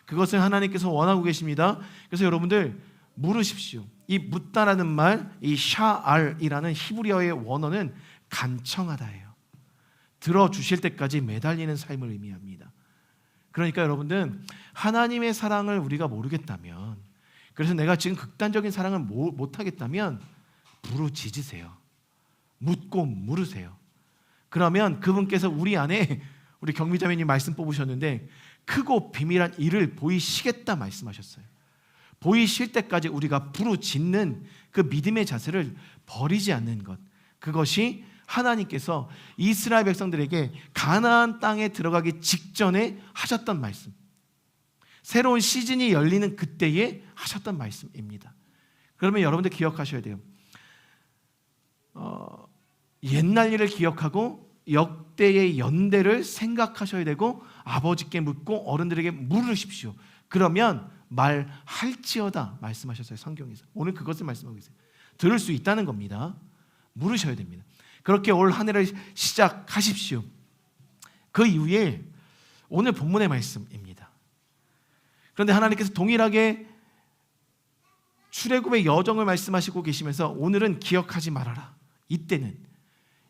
그것을 하나님께서 원하고 계십니다. 그래서 여러분들 물으십시오. 이 묻다라는 말, 이 샤알이라는 히브리어의 원어는 간청하다예요. 들어주실 때까지 매달리는 삶을 의미합니다. 그러니까 여러분들 하나님의 사랑을 우리가 모르겠다면, 그래서 내가 지금 극단적인 사랑을 못하겠다면 부르짖으세요. 묻고 물으세요. 그러면 그분께서 우리 안에, 우리 경미자매님 말씀 뽑으셨는데 크고 비밀한 일을 보이시겠다 말씀하셨어요. 보이실 때까지 우리가 부르짖는 그 믿음의 자세를 버리지 않는 것, 그것이 하나님께서 이스라엘 백성들에게 가나안 땅에 들어가기 직전에 하셨던 말씀, 새로운 시즌이 열리는 그때에 하셨던 말씀입니다. 그러면 여러분들 기억하셔야 돼요. 옛날 일을 기억하고 역대의 연대를 생각하셔야 되고 아버지께 묻고 어른들에게 물으십시오. 그러면 말할지어다 말씀하셨어요. 성경에서. 오늘 그것을 말씀하고 있어요. 들을 수 있다는 겁니다. 물으셔야 됩니다. 그렇게 올 한 해를 시작하십시오. 그 이후에 오늘 본문의 말씀입니다. 그런데 하나님께서 동일하게 출애굽의 여정을 말씀하시고 계시면서 오늘은 기억하지 말아라.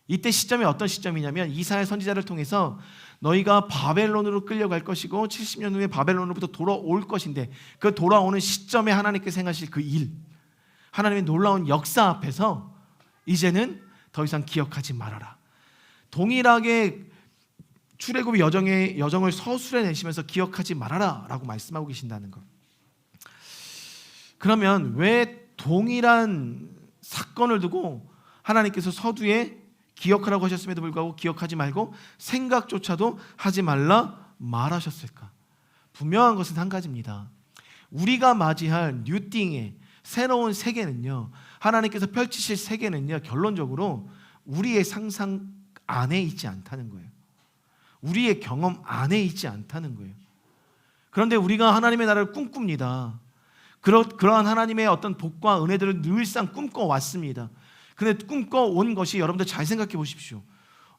이때 시점이 어떤 시점이냐면 이사야 선지자를 통해서 너희가 바벨론으로 끌려갈 것이고 70년 후에 바벨론으로부터 돌아올 것인데 그 돌아오는 시점에 하나님께서 행하실 그 일, 하나님의 놀라운 역사 앞에서 이제는 더 이상 기억하지 말아라. 동일하게 출애굽의 여정을 서술해내시면서 기억하지 말아라 라고 말씀하고 계신다는 것. 그러면 왜 동일한 사건을 두고 하나님께서 서두에 기억하라고 하셨음에도 불구하고 기억하지 말고 생각조차도 하지 말하셨을까? 분명한 것은 한 가지입니다. 우리가 맞이할 뉴띵의 새로운 세계는요, 하나님께서 펼치실 세계는요, 결론적으로 우리의 상상 안에 있지 않다는 거예요. 우리의 경험 안에 있지 않다는 거예요. 그런데 우리가 하나님의 나라를 꿈꿉니다. 그러한 하나님의 어떤 복과 은혜들을 늘상 꿈꿔왔습니다. 그런데 꿈꿔온 것이, 여러분들 잘 생각해 보십시오.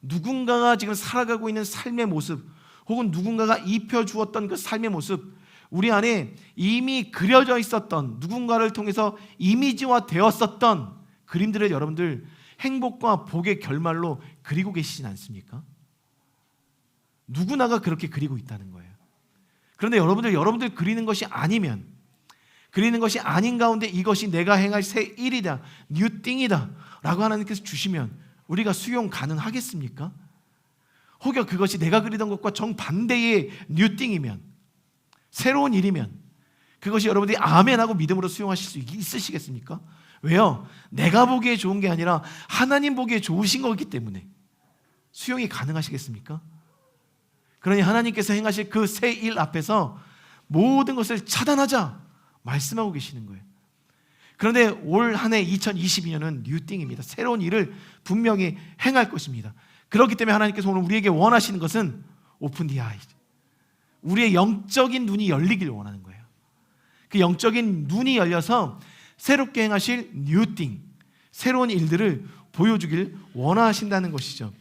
누군가가 지금 살아가고 있는 삶의 모습, 혹은 누군가가 입혀주었던 그 삶의 모습, 우리 안에 이미 그려져 있었던, 누군가를 통해서 이미지화 되었었던 그림들을 여러분들 행복과 복의 결말로 그리고 계시진 않습니까? 누구나가 그렇게 그리고 있다는 거예요. 그런데 여러분들 그리는 것이 아니면, 그리는 것이 아닌 가운데 이것이 내가 행할 새 일이다, 뉴띵이다 라고 하나님께서 주시면 우리가 수용 가능하겠습니까? 혹여 그것이 내가 그리던 것과 정반대의 뉴띵이면, 새로운 일이면 그것이 여러분들이 아멘하고 믿음으로 수용하실 수 있으시겠습니까? 왜요? 내가 보기에 좋은 게 아니라 하나님 보기에 좋으신 거기 때문에 수용이 가능하시겠습니까? 그러니 하나님께서 행하실 그 새 일 앞에서 모든 것을 차단하자 말씀하고 계시는 거예요. 그런데 올 한 해 2022년은 뉴띵입니다. 새로운 일을 분명히 행할 것입니다. 그렇기 때문에 하나님께서 오늘 우리에게 원하시는 것은 오픈 디 아이즈, 우리의 영적인 눈이 열리길 원하는 거예요. 그 영적인 눈이 열려서 새롭게 행하실 뉴띵, 새로운 일들을 보여주길 원하신다는 것이죠.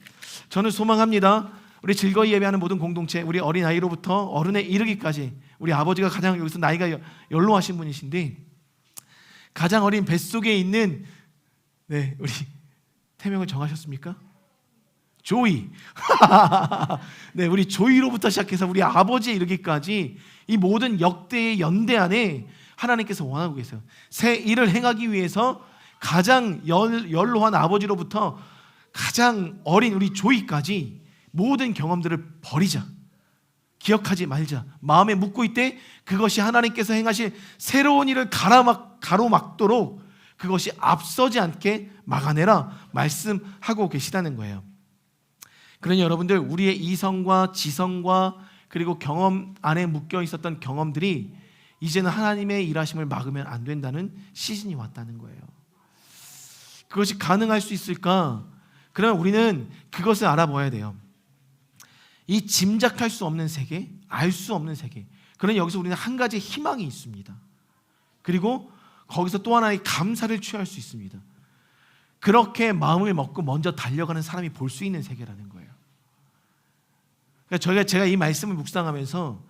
저는 소망합니다. 우리 즐거이 예배하는 모든 공동체, 우리 어린아이로부터 어른에 이르기까지, 우리 아버지가 가장 여기서 나이가 연로하신 분이신데 가장 어린 뱃속에 있는, 우리 태명을 정하셨습니까? 조이. 우리 조이로부터 시작해서 우리 아버지에 이르기까지 이 모든 역대의 연대 안에 하나님께서 원하고 계세요. 새 일을 행하기 위해서 가장 연로한 아버지로부터 가장 어린 우리 조이까지 모든 경험들을 버리자, 기억하지 말자, 마음에 묻고 있되 그것이 하나님께서 행하실 새로운 일을 가로막도록 그것이 앞서지 않게 막아내라 말씀하고 계시다는 거예요. 그러니 여러분들, 우리의 이성과 지성과 그리고 경험 안에 묶여 있었던 경험들이 이제는 하나님의 일하심을 막으면 안 된다는 시즌이 왔다는 거예요. 그것이 가능할 수 있을까? 그러면 우리는 그것을 알아봐야 돼요. 이 짐작할 수 없는 세계, 알 수 없는 세계. 그러니 여기서 우리는 한 가지 희망이 있습니다. 그리고 거기서 또 하나의 감사를 취할 수 있습니다. 그렇게 마음을 먹고 먼저 달려가는 사람이 볼 수 있는 세계라는 거예요. 그러니까 제가 이 말씀을 묵상하면서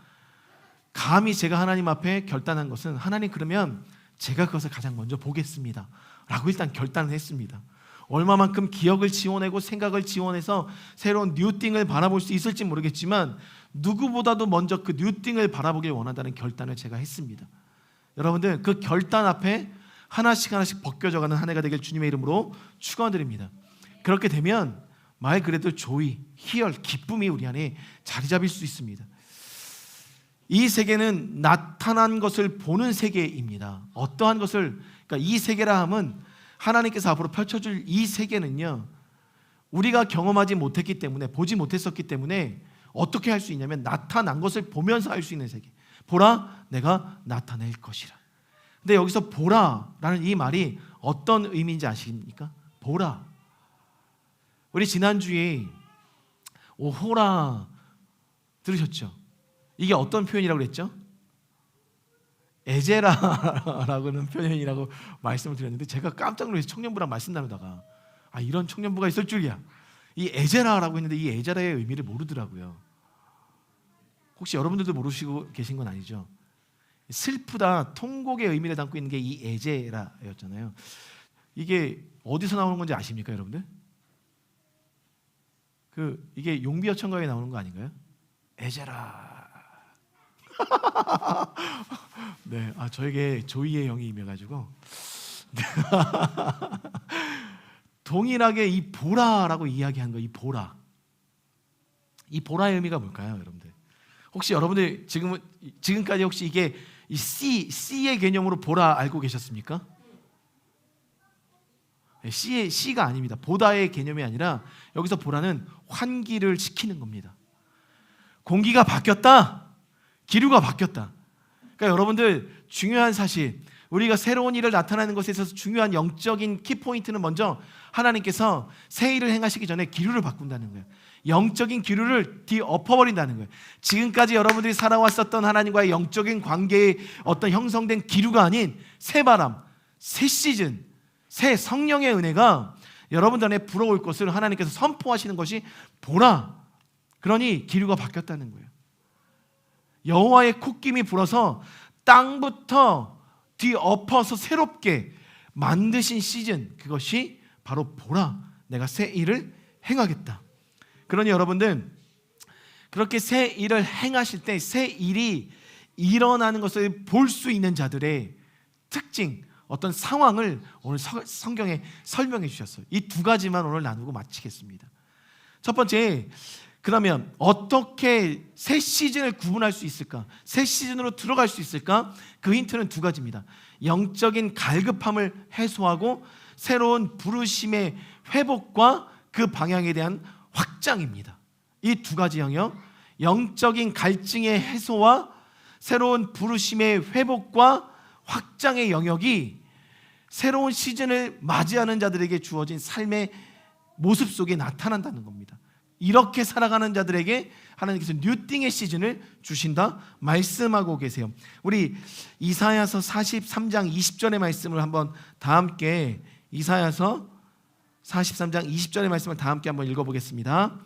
감히 제가 하나님 앞에 결단한 것은, 하나님, 그러면 제가 그것을 가장 먼저 보겠습니다 라고 일단 결단을 했습니다. 얼마만큼 기억을 지워내고 생각을 지워내서 새로운 뉴띵을 바라볼 수 있을지 모르겠지만 누구보다도 먼저 그 뉴띵을 바라보길 원한다는 결단을 제가 했습니다. 여러분들, 그 결단 앞에 하나씩 벗겨져가는 한 해가 되길 주님의 이름으로 축원드립니다. 그렇게 되면 말 그대로 조이, 희열, 기쁨이 우리 안에 자리 잡을 수 있습니다. 이 세계는 나타난 것을 보는 세계입니다. 어떠한 것을, 그러니까 이 세계라 함은 하나님께서 앞으로 펼쳐줄 이 세계는요, 우리가 경험하지 못했기 때문에, 보지 못했었기 때문에 어떻게 할 수 있냐면 나타난 것을 보면서 알 수 있는 세계. 보라, 내가 나타낼 것이라. 근데 여기서 보라라는 이 말이 어떤 의미인지 아십니까? 보라. 우리 지난주에 오호라 들으셨죠? 이게 어떤 표현이라고 그랬죠? 에제라라고는 표현이라고 말씀을 드렸는데 제가 깜짝 놀라서 청년부랑 말씀 나누다가 이런 청년부가 있을 줄이야. 이 에제라라고 했는데 이 에제라의 의미를 모르더라고요. 혹시 여러분들도 모르시고 계신 건 아니죠? 슬프다, 통곡의 의미를 담고 있는 게 이 에제라였잖아요. 이게 어디서 나오는 건지 아십니까, 여러분들? 이게 용비어천가에 나오는 거 아닌가요? 에제라. 네, 저에게 조이의 영이 임해가지고 동일하게 이 보라라고 이야기한 거예요. 이 보라의 의미가 뭘까요, 여러분들? 혹시 여러분들 지금까지 혹시 이게 이 C의 개념으로 보라 알고 계셨습니까? C가 아닙니다. 보다의 개념이 아니라 여기서 보라는 환기를 시키는 겁니다. 공기가 바뀌었다, 기류가 바뀌었다. 그러니까 여러분들 중요한 사실, 우리가 새로운 일을 나타나는 것에 있어서 중요한 영적인 키포인트는 먼저 하나님께서 새 일을 행하시기 전에 기류를 바꾼다는 거예요. 영적인 기류를 뒤엎어버린다는 거예요. 지금까지 여러분들이 살아왔었던 하나님과의 영적인 관계에 어떤 형성된 기류가 아닌 새 바람, 새 시즌, 새 성령의 은혜가 여러분들 안에 불어올 것을 하나님께서 선포하시는 것이 보라. 그러니 기류가 바뀌었다는 거예요. 여호와의 콧김이 불어서 땅부터 뒤엎어서 새롭게 만드신 시즌, 그것이 바로 보라. 내가 새 일을 행하겠다. 그러니 여러분들, 그렇게 새 일을 행하실 때 새 일이 일어나는 것을 볼 수 있는 자들의 특징, 어떤 상황을 오늘 성경에 설명해 주셨어요. 이 두 가지만 오늘 나누고 마치겠습니다. 첫 번째, 그러면 어떻게 새 시즌을 구분할 수 있을까? 새 시즌으로 들어갈 수 있을까? 그 힌트는 두 가지입니다. 영적인 갈급함을 해소하고 새로운 부르심의 회복과 그 방향에 대한 확장입니다. 이 두 가지 영역, 영적인 갈증의 해소와 새로운 부르심의 회복과 확장의 영역이 새로운 시즌을 맞이하는 자들에게 주어진 삶의 모습 속에 나타난다는 겁니다. 이렇게 살아가는 자들에게 하나님께서 뉴띵의 시즌을 주신다 말씀하고 계세요. 우리 이사야서 43장 20절의 말씀을 한번 다 함께, 이사야서 43장 20절의 말씀을 다 함께 한번 읽어보겠습니다.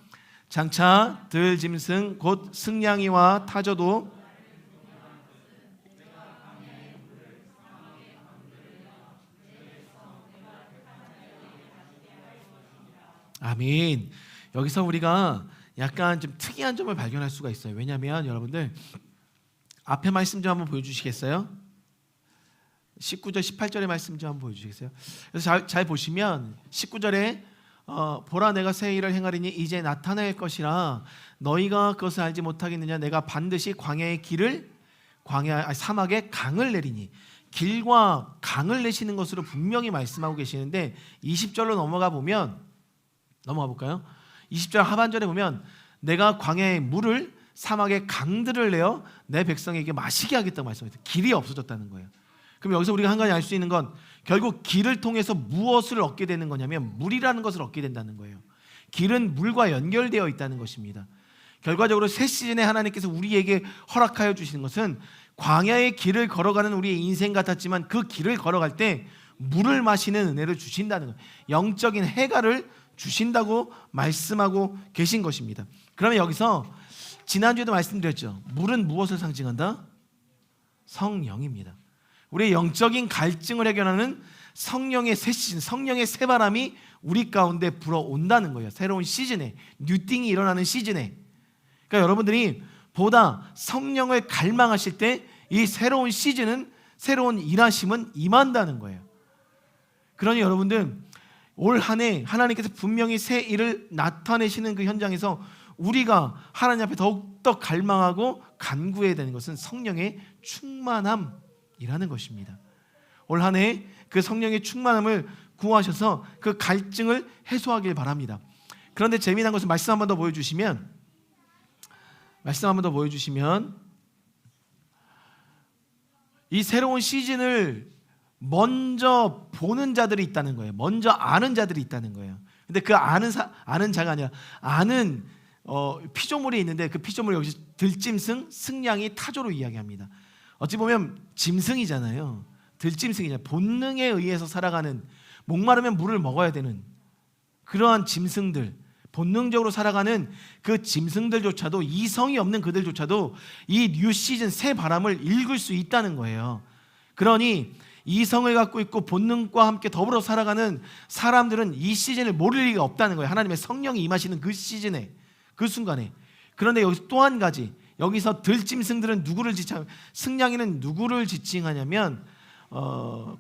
장차 들짐승 곧 승냥이와 타조도 아멘. 여기서 우리가 약간 좀 특이한 점을 발견할 수가 있어요. 왜냐하면 여러분들 앞에 말씀 좀 한번 보여주시겠어요? 19절 18절의 말씀 좀 한번 보여주시겠어요? 그래서 잘 보시면 19절에 보라 내가 새 일을 행하리니 이제 나타날 것이라 너희가 그것을 알지 못하겠느냐. 내가 반드시 광야의 길을 사막에 강을 내리니, 길과 강을 내시는 것으로 분명히 말씀하고 계시는데 20절로 넘어가 볼까요? 20절 하반절에 보면 내가 광야의 물을 사막의 강들을 내어 내 백성에게 마시게 하겠다고 말씀했어요. 길이 없어졌다는 거예요. 그럼 여기서 우리가 한 가지 알 수 있는 건 결국 길을 통해서 무엇을 얻게 되는 거냐면 물이라는 것을 얻게 된다는 거예요. 길은 물과 연결되어 있다는 것입니다. 결과적으로 새 시즌에 하나님께서 우리에게 허락하여 주시는 것은 광야의 길을 걸어가는 우리의 인생 같았지만 그 길을 걸어갈 때 물을 마시는 은혜를 주신다는 거예요. 영적인 해가를 주신다고 말씀하고 계신 것입니다. 그러면 여기서 지난주에도 말씀드렸죠. 물은 무엇을 상징한다? 성령입니다. 우리의 영적인 갈증을 해결하는 성령의 새 시즌, 성령의 새 바람이 우리 가운데 불어온다는 거예요. 새로운 시즌에, 뉴띵이 일어나는 시즌에. 그러니까 여러분들이 보다 성령을 갈망하실 때 이 새로운 시즌은, 새로운 일하심은 임한다는 거예요. 그러니 여러분들 올 한 해 하나님께서 분명히 새 일을 나타내시는 그 현장에서 우리가 하나님 앞에 더욱더 갈망하고 간구해야 되는 것은 성령의 충만함이라는 것입니다. 올 한 해 그 성령의 충만함을 구하셔서 그 갈증을 해소하길 바랍니다. 그런데 재미난 것은 말씀 한 번 더 보여주시면 이 새로운 시즌을 먼저 보는 자들이 있다는 거예요. 먼저 아는 자들이 있다는 거예요. 근데 그 아는 자가 아니라 아는 피조물이 있는데 그 피조물을 여기서 들짐승, 승냥이, 타조로 이야기합니다. 어찌 보면 짐승이잖아요. 들짐승이잖아요. 본능에 의해서 살아가는, 목마르면 물을 먹어야 되는 그러한 짐승들, 본능적으로 살아가는 그 짐승들조차도, 이성이 없는 그들조차도 이 뉴 시즌 새 바람을 읽을 수 있다는 거예요. 그러니 이성을 갖고 있고 본능과 함께 더불어 살아가는 사람들은 이 시즌을 모를 리가 없다는 거예요. 하나님의 성령이 임하시는 그 시즌에, 그 순간에. 그런데 여기서 또 한 가지, 여기서 들짐승들은 누구를 승냥이는 누구를 지칭하냐면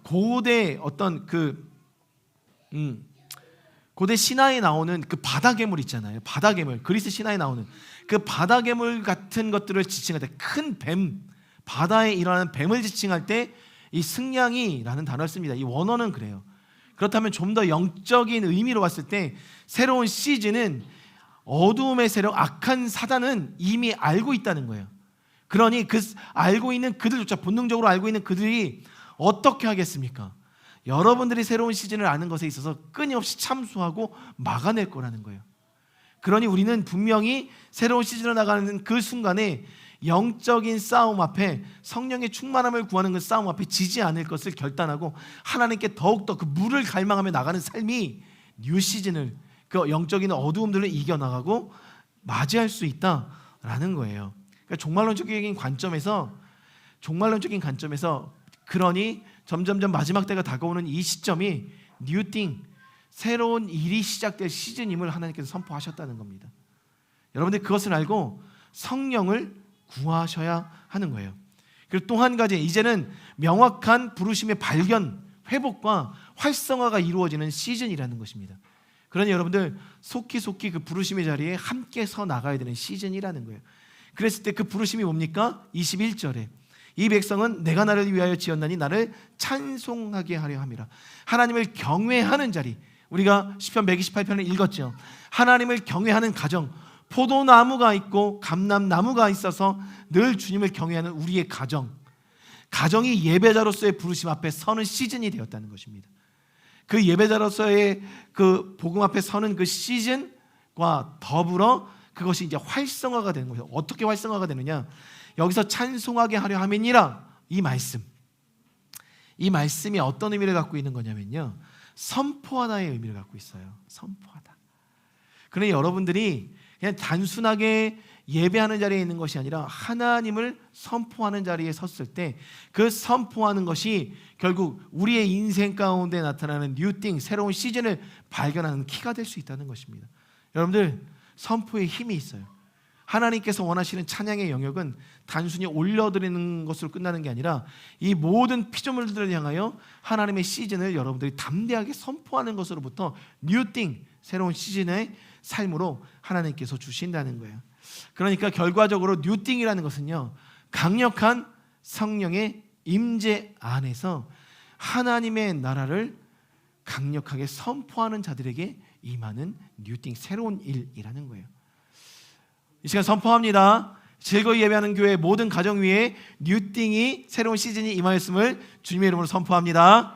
고대 어떤 고대 신화에 나오는 그 바다 괴물 있잖아요. 바다 괴물, 그리스 신화에 나오는 그 바다 괴물 같은 것들을 지칭할 때, 큰 뱀, 바다에 일어나는 뱀을 지칭할 때 이 승냥이라는 단어를 씁니다. 이 원어는 그래요. 그렇다면 좀 더 영적인 의미로 봤을 때 새로운 시즌은 어두움의 세력, 악한 사단은 이미 알고 있다는 거예요. 그러니 그 알고 있는 그들조차, 본능적으로 알고 있는 그들이 어떻게 하겠습니까? 여러분들이 새로운 시즌을 아는 것에 있어서 끊임없이 참수하고 막아낼 거라는 거예요. 그러니 우리는 분명히 새로운 시즌을 나가는 그 순간에 영적인 싸움 앞에, 성령의 충만함을 구하는 그 싸움 앞에 지지 않을 것을 결단하고 하나님께 더욱더 그 물을 갈망하며 나가는 삶이 뉴 시즌을, 그 영적인 어두움들을 이겨나가고 맞이할 수 있다라는 거예요. 그러니까 종말론적인 관점에서 그러니 점점점 마지막 때가 다가오는 이 시점이 뉴띵, 새로운 일이 시작될 시즌임을 하나님께서 선포하셨다는 겁니다. 여러분들 그것을 알고 성령을 구하셔야 하는 거예요. 그리고 또 한 가지, 이제는 명확한 부르심의 발견, 회복과 활성화가 이루어지는 시즌이라는 것입니다. 그러니 여러분들 속히 그 부르심의 자리에 함께 서 나가야 되는 시즌이라는 거예요. 그랬을 때 그 부르심이 뭡니까? 21절에 이 백성은 내가 나를 위하여 지었나니 나를 찬송하게 하려 함이라. 하나님을 경외하는 자리, 우리가 시편 128편을 읽었죠. 하나님을 경외하는 가정, 포도나무가 있고 감람나무가 있어서 늘 주님을 경외하는 우리의 가정이 예배자로서의 부르심 앞에 서는 시즌이 되었다는 것입니다. 그 예배자로서의 그 복음 앞에 서는 그 시즌과 더불어 그것이 이제 활성화가 되는 거예요. 어떻게 활성화가 되느냐? 여기서 찬송하게 하려 함이니라, 이 말씀이 어떤 의미를 갖고 있는 거냐면요, 선포하다의 의미를 갖고 있어요. 선포하다. 그러니 여러분들이 그냥 단순하게 예배하는 자리에 있는 것이 아니라 하나님을 선포하는 자리에 섰을 때 그 선포하는 것이 결국 우리의 인생 가운데 나타나는 뉴띵, 새로운 시즌을 발견하는 키가 될 수 있다는 것입니다. 여러분들 선포에 힘이 있어요. 하나님께서 원하시는 찬양의 영역은 단순히 올려드리는 것으로 끝나는 게 아니라 이 모든 피조물들을 향하여 하나님의 시즌을 여러분들이 담대하게 선포하는 것으로부터 뉴띵, 새로운 시즌의 삶으로 하나님께서 주신다는 거예요. 그러니까 결과적으로 뉴띵이라는 것은요, 강력한 성령의 임재 안에서 하나님의 나라를 강력하게 선포하는 자들에게 임하는 뉴띵, 새로운 일이라는 거예요. 이 시간 선포합니다. 즐거이 예배하는 교회 모든 가정 위에 뉴띵이, 새로운 시즌이 임하였음을 주님의 이름으로 선포합니다.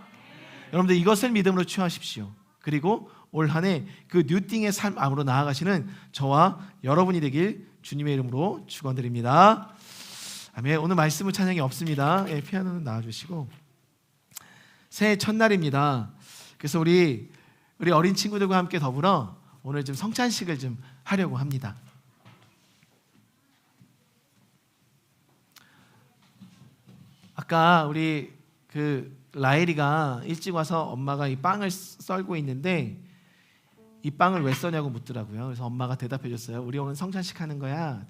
여러분들 이것을 믿음으로 취하십시오. 그리고 올 한 해 그 뉴띵의 삶 안으로 나아가시는 저와 여러분이 되길 주님의 이름으로 축원드립니다. 아멘. 오늘 말씀은 찬양이 없습니다. 예, 피아노는 나와주시고, 새해 첫날입니다. 그래서 우리 어린 친구들과 함께 더불어 오늘 좀 성찬식을 좀 하려고 합니다. 아까 우리 그 라엘이가 일찍 와서 엄마가 이 빵을 썰고 있는데 이 빵을 왜 써냐고 묻더라고요. 그래서 엄마가 대답해 줬어요. 우리 오늘 성찬식 하는 거야.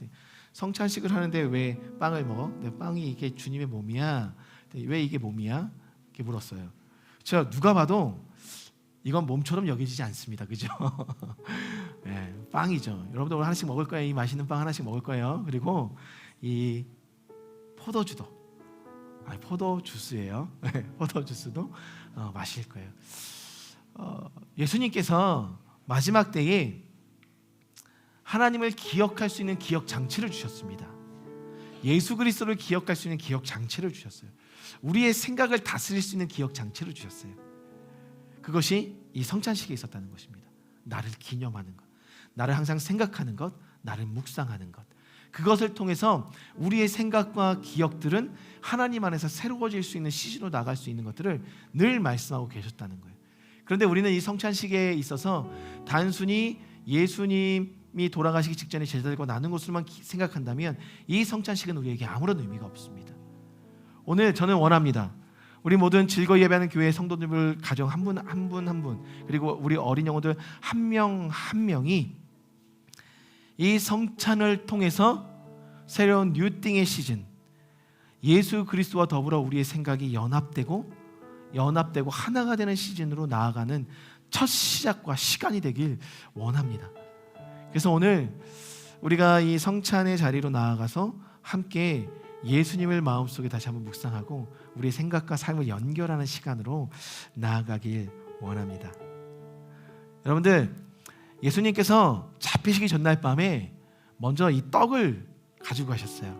성찬식을 하는데 왜 빵을 먹어? 빵이 이게 주님의 몸이야. 왜 이게 몸이야? 이렇게 물었어요. 제가 누가 봐도 이건 몸처럼 여겨지지 않습니다. 그죠? 네, 빵이죠. 여러분들 오늘 하나씩 먹을 거예요. 이 맛있는 빵 하나씩 먹을 거예요. 그리고 이 포도주도, 포도 주스예요. 포도 주스도 마실 거예요. 예수님께서 마지막 때에 하나님을 기억할 수 있는 기억 장치를 주셨습니다. 예수 그리스도를 기억할 수 있는 기억 장치를 주셨어요. 우리의 생각을 다스릴 수 있는 기억 장치를 주셨어요. 그것이 이 성찬식에 있었다는 것입니다. 나를 기념하는 것, 나를 항상 생각하는 것, 나를 묵상하는 것, 그것을 통해서 우리의 생각과 기억들은 하나님 안에서 새로워질 수 있는 시즌으로 나갈 수 있는 것들을 늘 말씀하고 계셨다는 거예요. 그런데 우리는 이 성찬식에 있어서 단순히 예수님이 돌아가시기 직전에 제자들과 나눈 것으로만 생각한다면 이 성찬식은 우리에게 아무런 의미가 없습니다. 오늘 저는 원합니다. 우리 모든 즐거이 예배하는 교회 성도들 가정 한 분, 그리고 우리 어린 영혼들 한 명 한 명이 이 성찬을 통해서 새로운 뉴띵의 시즌, 예수 그리스도와 더불어 우리의 생각이 연합되고 하나가 되는 시즌으로 나아가는 첫 시작과 시간이 되길 원합니다. 그래서 오늘 우리가 이 성찬의 자리로 나아가서 함께 예수님을 마음속에 다시 한번 묵상하고 우리의 생각과 삶을 연결하는 시간으로 나아가길 원합니다. 여러분들, 예수님께서 잡히시기 전날 밤에 먼저 이 떡을 가지고 가셨어요.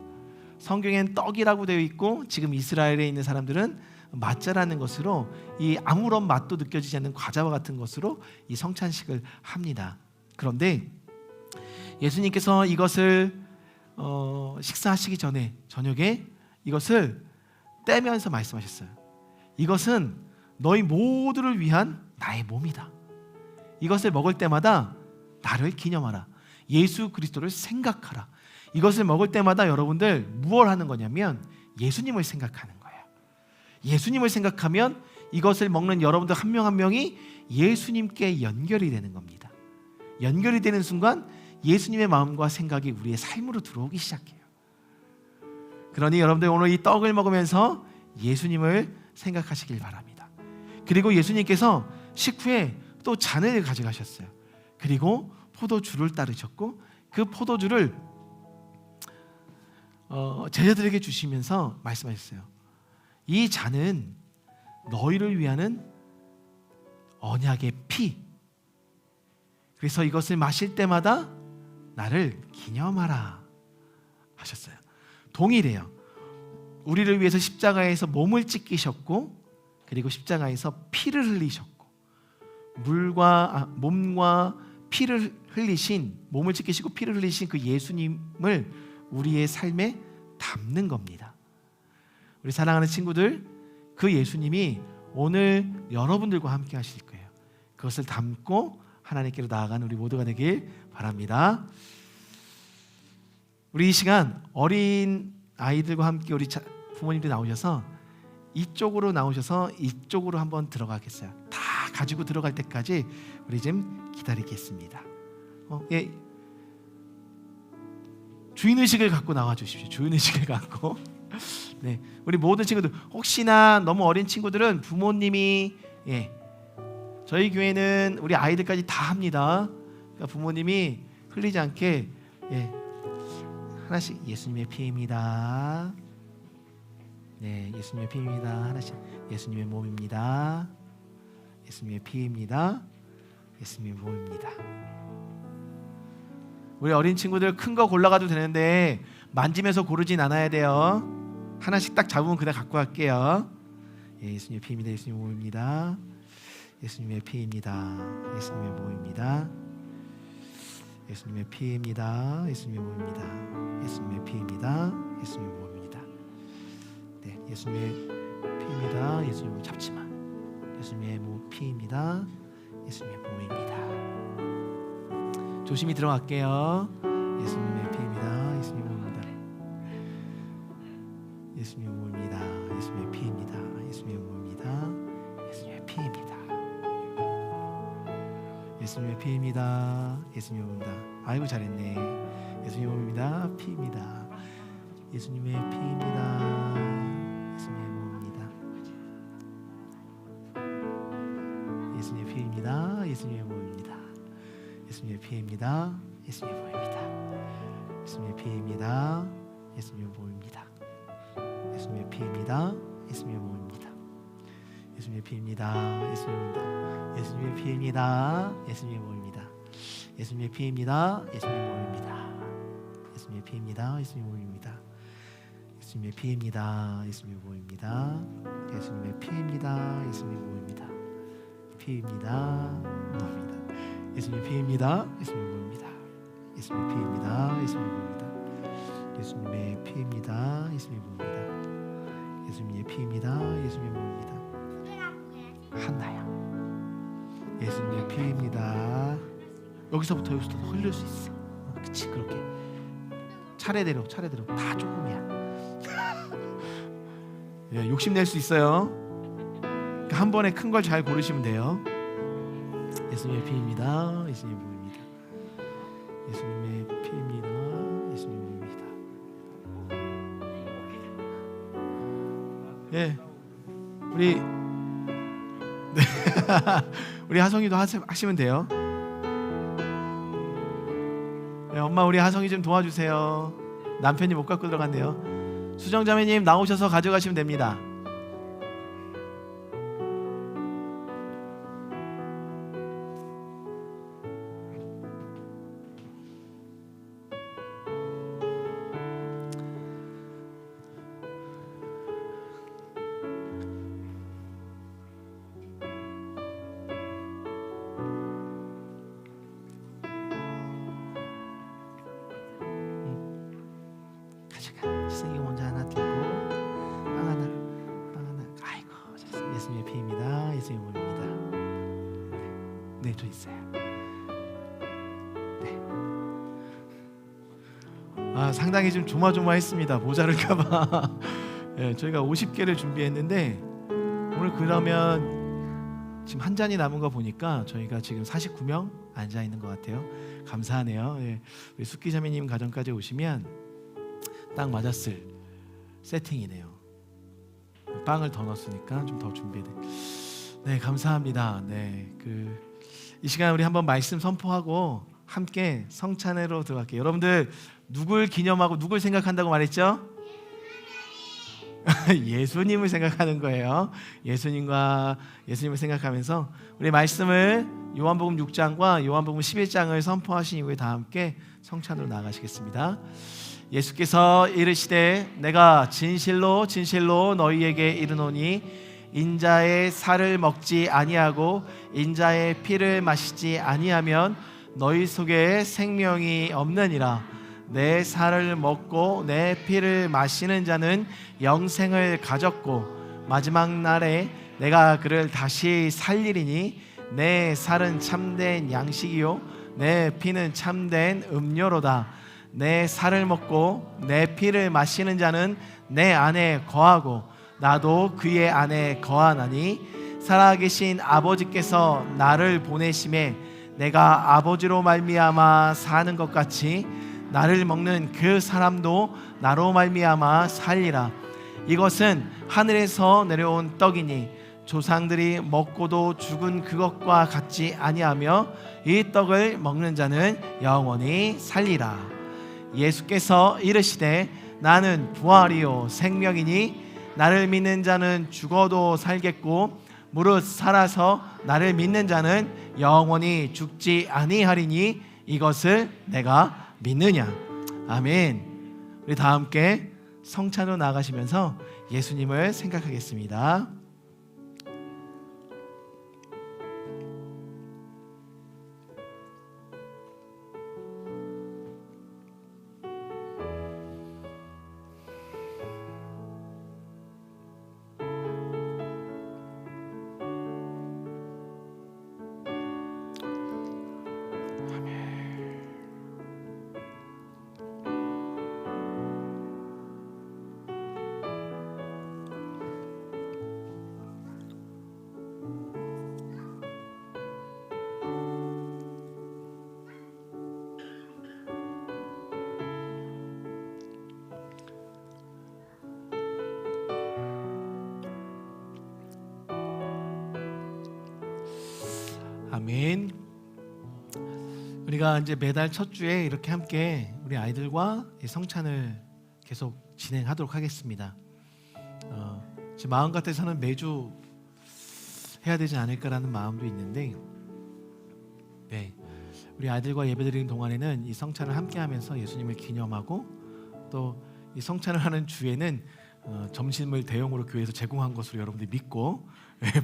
성경엔 떡이라고 되어 있고 지금 이스라엘에 있는 사람들은 맛자라는 것으로 이 아무런 맛도 느껴지지 않는 과자와 같은 것으로 이 성찬식을 합니다. 그런데 예수님께서 이것을 식사하시기 전에 저녁에 이것을 떼면서 말씀하셨어요. 이것은 너희 모두를 위한 나의 몸이다. 이것을 먹을 때마다 나를 기념하라. 예수 그리스도를 생각하라. 이것을 먹을 때마다 여러분들 무엇을 하는 거냐면 예수님을 생각하는 거예요. 예수님을 생각하면 이것을 먹는 여러분들 한 명 한 명이 예수님께 연결이 되는 겁니다. 연결이 되는 순간 예수님의 마음과 생각이 우리의 삶으로 들어오기 시작해요. 그러니 여러분들 오늘 이 떡을 먹으면서 예수님을 생각하시길 바랍니다. 그리고 예수님께서 식후에 또 잔을 가져가셨어요. 그리고 포도주를 따르셨고 그 포도주를 제자들에게 주시면서 말씀하셨어요. 이 잔은 너희를 위하는 언약의 피. 그래서 이것을 마실 때마다 나를 기념하라 하셨어요. 동일해요. 우리를 위해서 십자가에서 몸을 찢기셨고 그리고 십자가에서 피를 흘리셨고 몸과 피를 흘리신, 몸을 찢기시고 피를 흘리신 그 예수님을 우리의 삶에 담는 겁니다. 우리 사랑하는 친구들, 그 예수님이 오늘 여러분들과 함께 하실 거예요. 그것을 담고 하나님께로 나아가는 우리 모두가 되길 바랍니다. 우리 이 시간 어린 아이들과 함께 우리 부모님들이 나오셔서 이쪽으로 나오셔서 이쪽으로 한번 들어가겠어요. 다 가지고 들어갈 때까지 우리 좀 기다리겠습니다. 예. 주인의식을 갖고 나와 주십시오. 주인의식을 갖고. 네, 우리 모든 친구들, 혹시나 너무 어린 친구들은 부모님이 저희 교회는 우리 아이들까지 다 합니다. 그러니까 부모님이 흘리지 않게 하나씩 예수님의 피입니다. 네, 예수님의 피입니다. 하나씩 예수님의 몸입니다. 예수님의 피입니다. 예수님의 몸입니다. 우리 어린 친구들 큰 거 골라가도 되는데 만지면서 고르진 않아야 돼요. 하나씩 딱 잡으면 그냥 갖고 갈게요. 예수님의 피입니다. 예수님의 몸입니다. 예수님의 피입니다. 예수님의 몸입니다. 예수님의 피입니다. 예수님의 몸입니다. 예수님의 피입니다. 예수님의 몸입니다. 네, 예수님의 피입니다. 예수님의 몸 잡지 마. 예수님의 피입니다. 예수님의 몸입니다. 조심히 들어갈게요. 예수님의 피입니다. 예수님의 몸입니다. 예수님의 몸입니다. 예수님의 피입니다. 예수님의 몸입니다. 예수님의 피입니다. 예수님의 피입니다. 예수님의 몸입니다. 아이고 잘했네. 예수님의 몸입니다. 피입니다. 예수님의 피입니다. 예수님의 몸입니다. 예수님의 피입니다. 예수님의 몸입니다. 예수님의 피입니다. 예수님의 몸입니다. 예수님의 피입니다. 예수님의 몸입니다. 예수님의 피입니다. 예수님의 몸입니다. 예수님의 피입니다. 예수님의 피입니다. 예수님의 몸입니다. 예수님의 피입니다. 예수님의 몸입니다. 예수님의 피입니다. 예수님의 몸입니다. 예수님의 피입니다. 예수님의 몸입니다. 예수님의 피입니다. 예수님의 몸입니다. 피입니다. 몸입니다. 예수님의 피입니다. 예수님의 몸입니다. 예수님의 피입니다. 예수님의 몸입니다. 예수님의 피입니다. 예수님의 몸입니다. 예수님의 피입니다. 예수님의 몸입니다. 한나야. 예수님의 피입니다. 여기서부터 흘릴 수 있어. 그치, 그렇게 차례대로 다 조금이야. 욕심낼 수 있어요. 그러니까 한 번에 큰 걸 잘 고르시면 돼요. 예수님의 피입니다. 예수님의 몸입니다. 예수님의 피입니다. 예수님의 몸입니다. 우리 우리 하성이도 하시면 돼요. 네, 엄마 우리 하성이 좀 도와주세요. 남편이 못 갖고 들어갔네요. 수정자매님 나오셔서 가져가시면 됩니다. 지성이 먼저 하나 들고 빵 하나. 아이고 예수님의 피입니다. 예수님의 몸입니다. 네, 저 있어요. 네. 상당히 좀 조마조마했습니다. 모자랄까봐. 네, 저희가 50개를 준비했는데 오늘 그러면 지금 한 잔이 남은 거 보니까 저희가 지금 49명 앉아 있는 것 같아요. 감사하네요. 네, 우리 숙기자매님 가정까지 오시면 딱 맞았을 세팅이네요. 빵을 더 넣었으니까 좀 더 준비돼. 네, 감사합니다. 네, 이 시간 우리 한번 말씀 선포하고 함께 성찬회로 들어갈게요. 여러분들 누굴 기념하고 누굴 생각한다고 말했죠? 예수님을 생각하는 거예요. 예수님을 생각하면서 우리 말씀을 요한복음 6장과 요한복음 11장을 선포하신 이후에 다 함께 성찬으로 나아가시겠습니다. 예수께서 이르시되 내가 진실로 진실로 너희에게 이르노니 인자의 살을 먹지 아니하고 인자의 피를 마시지 아니하면 너희 속에 생명이 없느니라. 내 살을 먹고 내 피를 마시는 자는 영생을 가졌고 마지막 날에 내가 그를 다시 살리리니 내 살은 참된 양식이요 내 피는 참된 음료로다. 내 살을 먹고 내 피를 마시는 자는 내 안에 거하고 나도 그의 안에 거하나니 살아계신 아버지께서 나를 보내심에 내가 아버지로 말미암아 사는 것 같이 나를 먹는 그 사람도 나로 말미암아 살리라. 이것은 하늘에서 내려온 떡이니 조상들이 먹고도 죽은 그것과 같지 아니하며 이 떡을 먹는 자는 영원히 살리라. 예수께서 이르시되 나는 부활이요 생명이니 나를 믿는 자는 죽어도 살겠고 무릇 살아서 나를 믿는 자는 영원히 죽지 아니하리니 이것을 내가 믿느냐. 아멘. 우리 다 함께 성찬으로 나가시면서 예수님을 생각하겠습니다. 아멘. 우리가 이제 매달 첫 주에 이렇게 함께 우리 아이들과 성찬을 계속 진행하도록 하겠습니다. 제 마음 같아서는 매주 해야 되지 않을까라는 마음도 있는데, 네, 우리 아이들과 예배드리는 동안에는 이 성찬을 함께하면서 예수님을 기념하고 또 이 성찬을 하는 주에는 점심을 대용으로 교회에서 제공한 것으로 여러분들이 믿고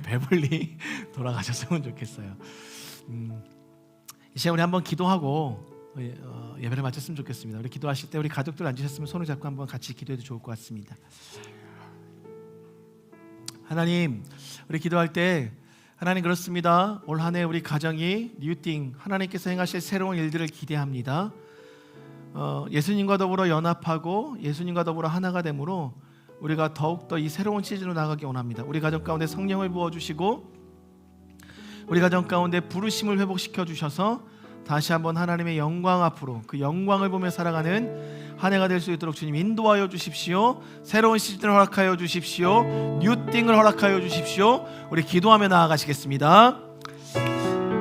배불리 돌아가셨으면 좋겠어요. 이 시간 우리 한번 기도하고 예배를 마쳤으면 좋겠습니다. 우리 기도하실 때 우리 가족들 앉으셨으면 손을 잡고 한번 같이 기도해도 좋을 것 같습니다. 하나님, 우리 기도할 때 하나님 그렇습니다. 올 한 해 우리 가정이 뉴띵 하나님께서 행하실 새로운 일들을 기대합니다. 예수님과 더불어 연합하고 예수님과 더불어 하나가 되므로 우리가 더욱더 이 새로운 시즌으로 나가기 원합니다. 우리 가정 가운데 성령을 부어주시고 우리 가정 가운데 부르심을 회복시켜 주셔서 다시 한번 하나님의 영광 앞으로 그 영광을 보며 살아가는 한 해가 될 수 있도록 주님 인도하여 주십시오. 새로운 시즌을 허락하여 주십시오. 뉴띵을 허락하여 주십시오. 우리 기도하며 나아가시겠습니다.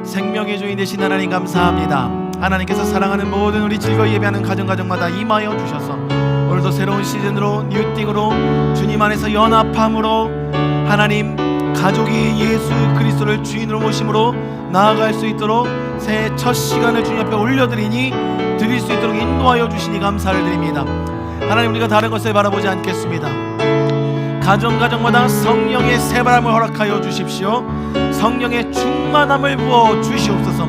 생명의 주인 되신 하나님 감사합니다. 하나님께서 사랑하는 모든 우리 즐거이 예배하는 가정마다 임하여 주셔서 오늘도 새로운 시즌으로 뉴띵으로 주님 안에서 연합함으로 하나님 가족이 예수 그리스도를 주인으로 모심으로 나아갈 수 있도록 새해 첫 시간을 주님 앞에 올려드리니 드릴 수 있도록 인도하여 주시니 감사를 드립니다. 하나님, 우리가 다른 것을 바라보지 않겠습니다. 가정마다 성령의 새바람을 허락하여 주십시오. 성령의 충만함을 부어 주시옵소서.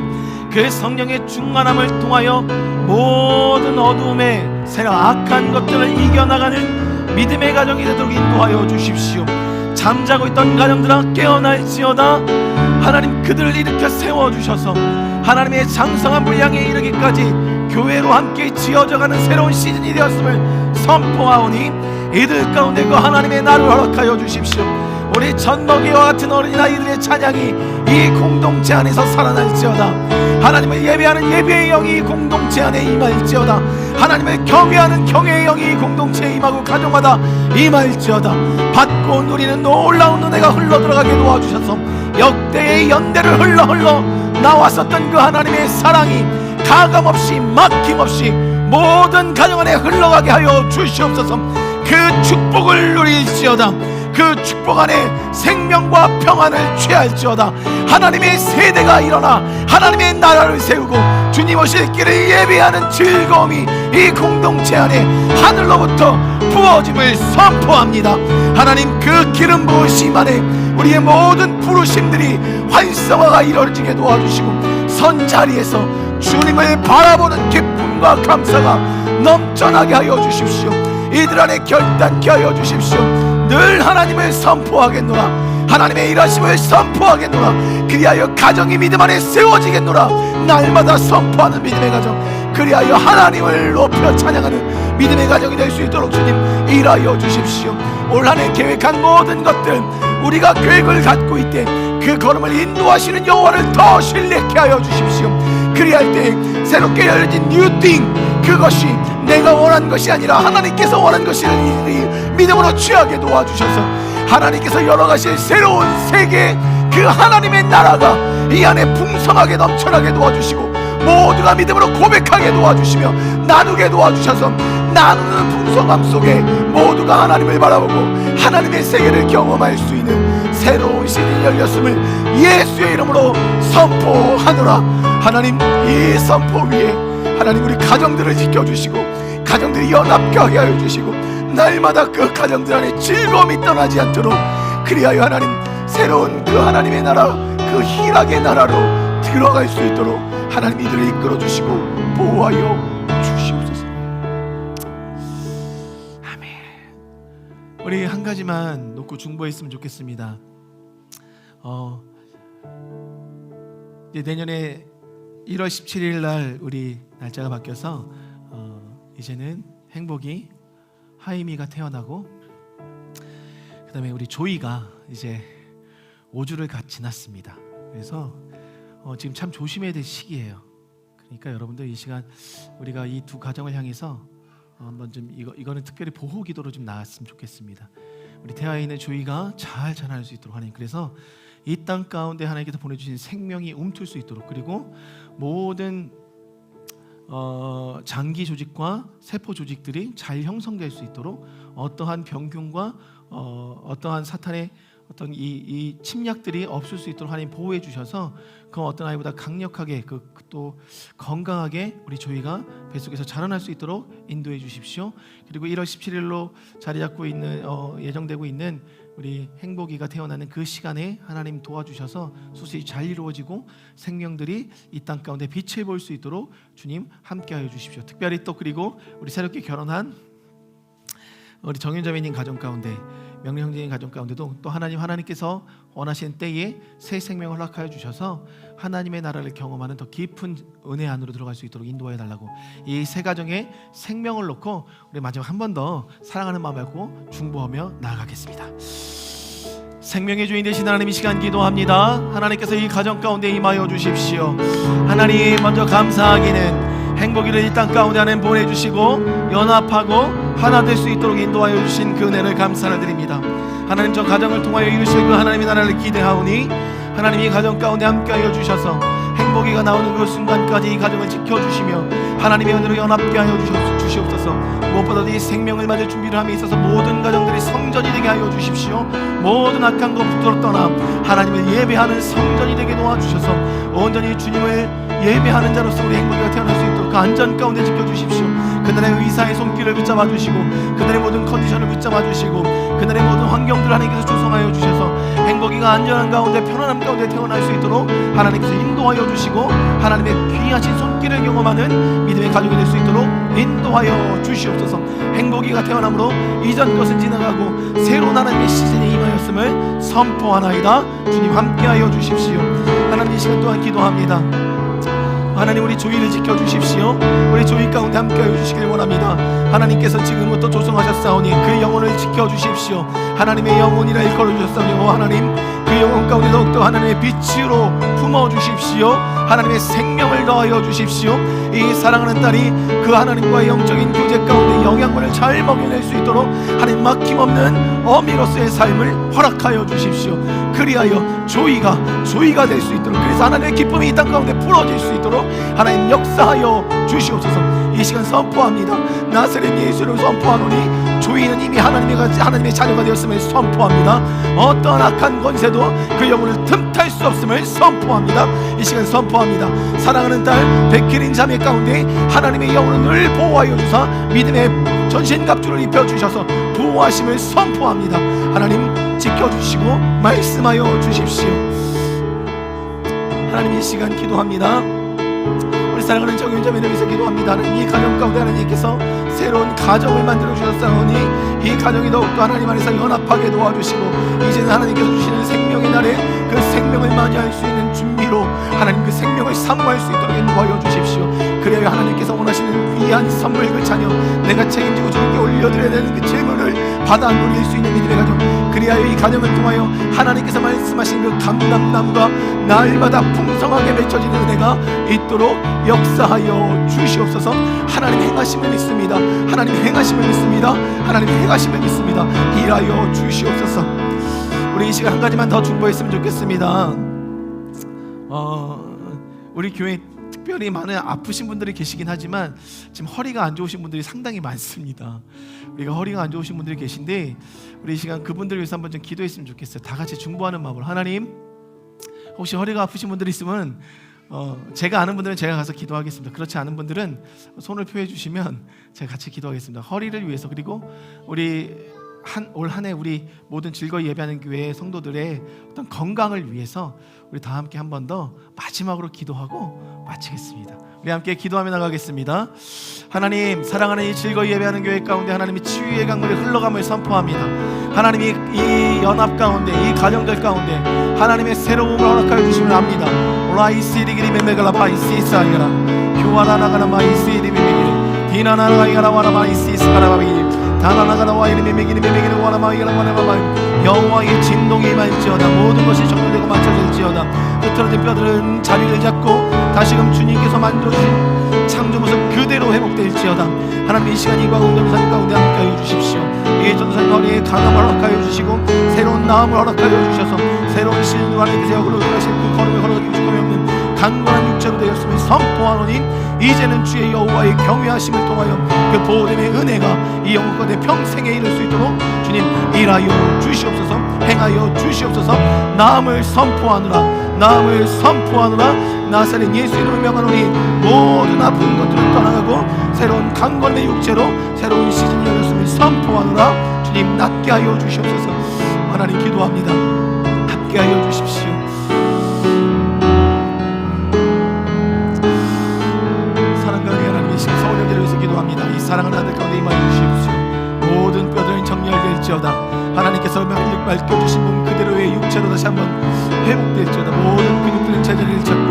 그 성령의 충만함을 통하여 모든 어두움의 세력 악한 것들을 이겨나가는 믿음의 가정이 되도록 인도하여 주십시오. 잠자고 있던 가정들아 깨어날지어다. 하나님, 그들을 일으켜 세워주셔서 하나님의 장성한 분량에 이르기까지 교회로 함께 지어져가는 새로운 시즌이 되었음을 선포하오니 이들 가운데 그 하나님의 날을 허락하여 주십시오. 우리 전먹이와 같은 어린이 아이들의 찬양이 이 공동체 안에서 살아날지어다. 하나님을 예배하는 예배의 영이 이 공동체 안에 임할지어다. 하나님을 경외하는 경외의 영이 이 공동체에 임하고 가정마다 임할지어다. 받고 누리는 놀라운 은혜가 흘러들어가게 도와주셔서 역대의 연대를 흘러 나왔었던 그 하나님의 사랑이 가감없이 막힘없이 모든 가정 안에 흘러가게 하여 주시옵소서. 그 축복을 누릴지어다. 그 축복 안에 생명과 평안을 취할지어다. 하나님의 세대가 일어나 하나님의 나라를 세우고 주님 오실 길을 예비하는 즐거움이 이 공동체 안에 하늘로부터 부어짐을 선포합니다. 하나님, 그 기름 부으심 안에 우리의 모든 부르심들이 활성화가 이루어지게 도와주시고 선자리에서 주님을 바라보는 기쁨과 감사가 넘쳐나게 하여 주십시오. 이들 안에 결단케 하여 주십시오. 늘 하나님을 선포하겠노라. 하나님의 일하심을 선포하겠노라. 그리하여 가정이 믿음 안에 세워지겠노라. 날마다 선포하는 믿음의 가정, 그리하여 하나님을 높여 찬양하는 믿음의 가정이 될 수 있도록 주님 일하여 주십시오. 올 한 해 계획한 모든 것들 우리가 계획을 갖고 있되 그 걸음을 인도하시는 여호와를 더 신뢰케 하여 주십시오. 그리할 때 새롭게 열려진 뉴띵, 그것이 내가 원한 것이 아니라 하나님께서 원한 것이라는 일이 믿음으로 취하게 도와주셔서 하나님께서 열어가실 새로운 세계, 그 하나님의 나라가 이 안에 풍성하게 넘쳐나게 도와주시고 모두가 믿음으로 고백하게 도와주시며 나누게 도와주셔서 나누는 풍성함 속에 모두가 하나님을 바라보고 하나님의 세계를 경험할 수 있는 새로운 시즌이 열렸음을 예수의 이름으로 선포하노라. 하나님, 이 선포 위에 하나님 우리 가정들을 지켜주시고 가정들이 연합하게 하여 주시고 날마다 그 가정들 안에 즐거움이 떠나지 않도록 그리하여 하나님 새로운 그 하나님의 나라, 그 희락의 나라로 들어갈 수 있도록 하나님 이들을 이끌어 주시고 보호하여 주시옵소서. 아멘. 우리 한 가지만 놓고 중보했으면 좋겠습니다. 이제 내년에 1월 17일 날 우리 날짜가 바뀌어서 이제는 행복이 하이미가 태어나고 그 다음에 우리 조이가 이제 5주를 갓 지났습니다. 그래서 지금 참 조심해야 될 시기예요. 그러니까 여러분들 이 시간 우리가 이 두 가정을 향해서 한번 좀 이거는 특별히 보호 기도로 좀 나왔으면 좋겠습니다. 우리 태아에 있는 조이가 잘 자랄 수 있도록 하나님, 그래서 이 땅 가운데 하나님께서 보내주신 생명이 움틀 수 있도록, 그리고 모든 장기 조직과 세포 조직들이 잘 형성될 수 있도록 어떠한 병균과 어떠한 사탄의 어떤 이 침략들이 없을 수 있도록 하나님 보호해 주셔서 그 어떤 아이보다 강력하게 또 건강하게 우리 조이가 뱃속에서 자라날 수 있도록 인도해 주십시오. 그리고 1월 17일로 자리 잡고 있는 예정되고 있는 우리 행복이가 태어나는 그 시간에 하나님 도와주셔서 수술이 잘 이루어지고 생명들이 이 땅 가운데 빛을 볼 수 있도록 주님 함께하여 주십시오. 특별히 또 그리고 우리 새롭게 결혼한 우리 정윤자매님 가정 가운데, 명령 형제님 가정 가운데도 또 하나님께서 원하시는 때에 새 생명을 허락하여 주셔서 하나님의 나라를 경험하는 더 깊은 은혜 안으로 들어갈 수 있도록 인도하여 달라고, 이 세 가정에 생명을 놓고 우리 마지막 한 번 더 사랑하는 마음 갖고 중보하며 나아가겠습니다. 생명의 주인 되신 하나님, 이 시간 기도합니다. 하나님께서 이 가정 가운데 임하여 주십시오. 하나님, 먼저 감사하기는 행복이를 이 땅 가운데 하나님 보내주시고 연합하고 하나 될 수 있도록 인도하여 주신 그 은혜를 감사를 드립니다. 하나님, 저 가정을 통하여 이루실 그 하나님의 나라를 기대하오니 하나님 이 가정 가운데 함께하여 주셔서 행복이가 나오는 그 순간까지 이 가정을 지켜주시며 하나님의 은혜로 연합게 하여 주시옵소서. 무엇보다도 이 생명을 맞을 준비를 함에 있어서 모든 가정들이 성전이 되게 하여 주십시오. 모든 악한 것부터 떠나 하나님을 예배하는 성전이 되게 도와주셔서 온전히 주님을 예배하는 자로서 우리 행복이가 태어날 수 있도록 그 안전 가운데 지켜주십시오. 그날의 의사의 손길을 붙잡아 주시고 그날의 모든 컨디션을 붙잡아 주시고 그날의 모든 환경들을 하나님께서 조성하여 주셔서 행복이가 안전한 가운데 편안함 가운데 태어날 수 있도록 하나님께서 인도하여 주시고 하나님의 귀하신 손길을 경험하는 믿음의 가족이 될 수 있도록 인도하여 주시옵소서. 행복이가 태어남으로 이전 것은 지나가고 새로운 하나님의 시즌이 임하였음을 선포하나이다. 주님 함께하여 주십시오. 하나님 이 시간 또한 기도합니다. 하나님 우리 조이를 지켜주십시오. 우리 조이 가운데 함께하여 주시길 원합니다. 하나님께서 지금부터 조성하셨사오니 그 영혼을 지켜주십시오. 하나님의 영혼이라 일컬어주셨사오니 하나님 그 영혼 가운데 더욱더 하나님의 빛으로 품어주십시오. 하나님의 생명을 더하여 주십시오. 이 사랑하는 딸이 그 하나님과의 영적인 교제 가운데 영양분을 잘 먹여낼 수 있도록 하나님 막힘없는 어미로서의 삶을 허락하여 주십시오. 그리하여 조이가 될 수 있도록 그래서 하나님의 기쁨이 이 땅 가운데 풀어질 수 있도록 하나님 역사하여 주시옵소서. 이 시간 선포합니다. 나사렛 예수를 선포하노니 조이는 이미 하나님의 자녀가 되었음을 선포합니다. 어떠한 악한 권세도 그 영혼을 틈탈 수 없음을 선포합니다. 이 시간 선포합니다. 사랑하는 딸 백혜린 자매 가운데 하나님의 영혼을 늘 보호하여 주사 믿음의 전신갑주를 입혀주셔서 보호하심을 선포합니다. 하나님 지켜주시고 말씀하여 주십시오. 하나님 이 시간 기도합니다. 우리 사랑하는 정윤자매를 위해서 기도합니다. 이 가정 가운데 하나님께서 새로운 가정을 만들어 주셨사오니 이 가정이 더욱더 하나님 안에서 연합하게 도와주시고 이제는 하나님께서 주시는 생명의 날에 그 생명을 맞이할 수 있는 준비로 하나님 그 생명을 사모할 수 있도록 인도하여 주십시오. 그래야 하나님께서 원하시는 귀한 선물 그 자녀 내가 책임지고 주님께 올려드려야 되는 그 재물을 받아 누릴 수 있는 믿음의 가정 그리하여 이 가정을 통하여 하나님께서 말씀하신 그 감람남과 날마다 풍성하게 맺혀지는 은혜가 있도록 역사하여 주시옵소서. 하나님 행하심을 믿습니다. 하나님 행하심을 믿습니다. 하나님 행하심을 믿습니다. 일하여 주시옵소서. 우리 이 시간 한 가지만 더 중보했으면 좋겠습니다. 우리 교회 특별히 많은 아프신 분들이 계시긴 하지만 지금 허리가 안 좋으신 분들이 상당히 많습니다. 우리가 허리가 안 좋으신 분들이 계신데 우리 이 시간 그분들을 위해서 한번 좀 기도했으면 좋겠어요. 다 같이 중보하는 마음으로 하나님 혹시 허리가 아프신 분들이 있으면 제가 아는 분들은 제가 가서 기도하겠습니다. 그렇지 않은 분들은 손을 표해 주시면 제가 같이 기도하겠습니다. 허리를 위해서 그리고 우리 올 한 해 우리 모든 즐거이 예배하는 교회 성도들의 어떤 건강을 위해서 우리 다 함께 한 번 더 마지막으로 기도하고 마치겠습니다. 우리 함께 기도하며 나가겠습니다. 하나님 사랑하는 이 즐거이 예배하는 교회 가운데 하나님이 치유의 강물이 흘러감을 선포합니다. 하나님이 이 연합 가운데 이 가정들 가운데 하나님의 새로움을 허락하여 주시면 합니다. 라이시리기리 메메갈라바이시사이라 교와라나가라 마이시리미미기리 디나나라이가라 와라마이시스가라바이 다나나가라와 이름이 매기는 와라마이가라 와라마이 여호와의 진동이 말지어다 모든 것이 정렬되고 맞춰질지어다 흐트러진 뼈들은 자리를 잡고 다시금 주님께서 만들어주신 창조 모습 그대로 회복될지어다. 하나님 이 시간 이 광운전사님 가운데 함께하여 주십시오. 이 전사님 허리에 강함을 허락하여 주시고 새로운 나음을 허락하여 주셔서 새로운 시즌으로 하나님께서 역으로 들어가신 그 걸음을 걸어가기 부족함이 없는 강건한 육체로 되었음을 선포하노니 이제는 주의 여호와의 경외하심을 통하여 그 보호됨의 은혜가 이 영혼 가운데 평생에 이룰 수 있도록 주님 일하여 주시옵소서. 행하여 주시옵소서. 나음을 선포하노라 나사렛 예수 이름을 명하노니 모든 아픈 것들을 떠나가고 새로운 강건의 육체로 새로운 시즌이 열렸음을 선포하노라. 주님 낫게 하여 주시옵소서. 하나님 기도합니다. 함께 하여 주십시오. 사랑가의 하나님 이 시간 서울역대를 위해서 기도합니다. 이 사랑하는 아들 가운데 임하여 주시옵시오. 모든 뼈들은 정렬될지어다. 하나님께서 맡겨주신 분 그대로의 육체로 다시 한번 회복될지어다. 모든 근육들은 제자리를 찾고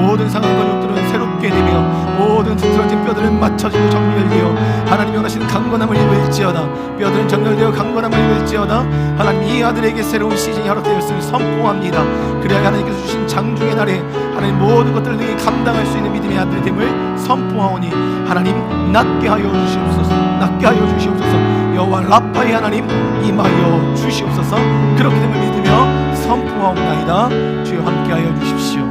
모든 상한 근육들은 새롭게 되며 모든 뒤틀어진 뼈들은 맞춰지고 정렬되어 하나님이 원하시는 강건함을 입을지어다. 뼈들은 정렬되어 강건함을 입을지어다. 하나님 이 아들에게 새로운 시즌이 허락되었음을 선포합니다. 그래야 하나님께서 주신 장중의 날에 하나님 모든 것들을 능히 감당할 수 있는 믿음의 아들이 됨을 선포하오니 하나님 낫게 하여 주시옵소서. 낫게 하여 주시옵소서. 여호와 라파의 하나님 임하여 주시옵소서. 그렇게 됨을 믿으며 선포하옵나이다. 주여 함께 하여 주십시오.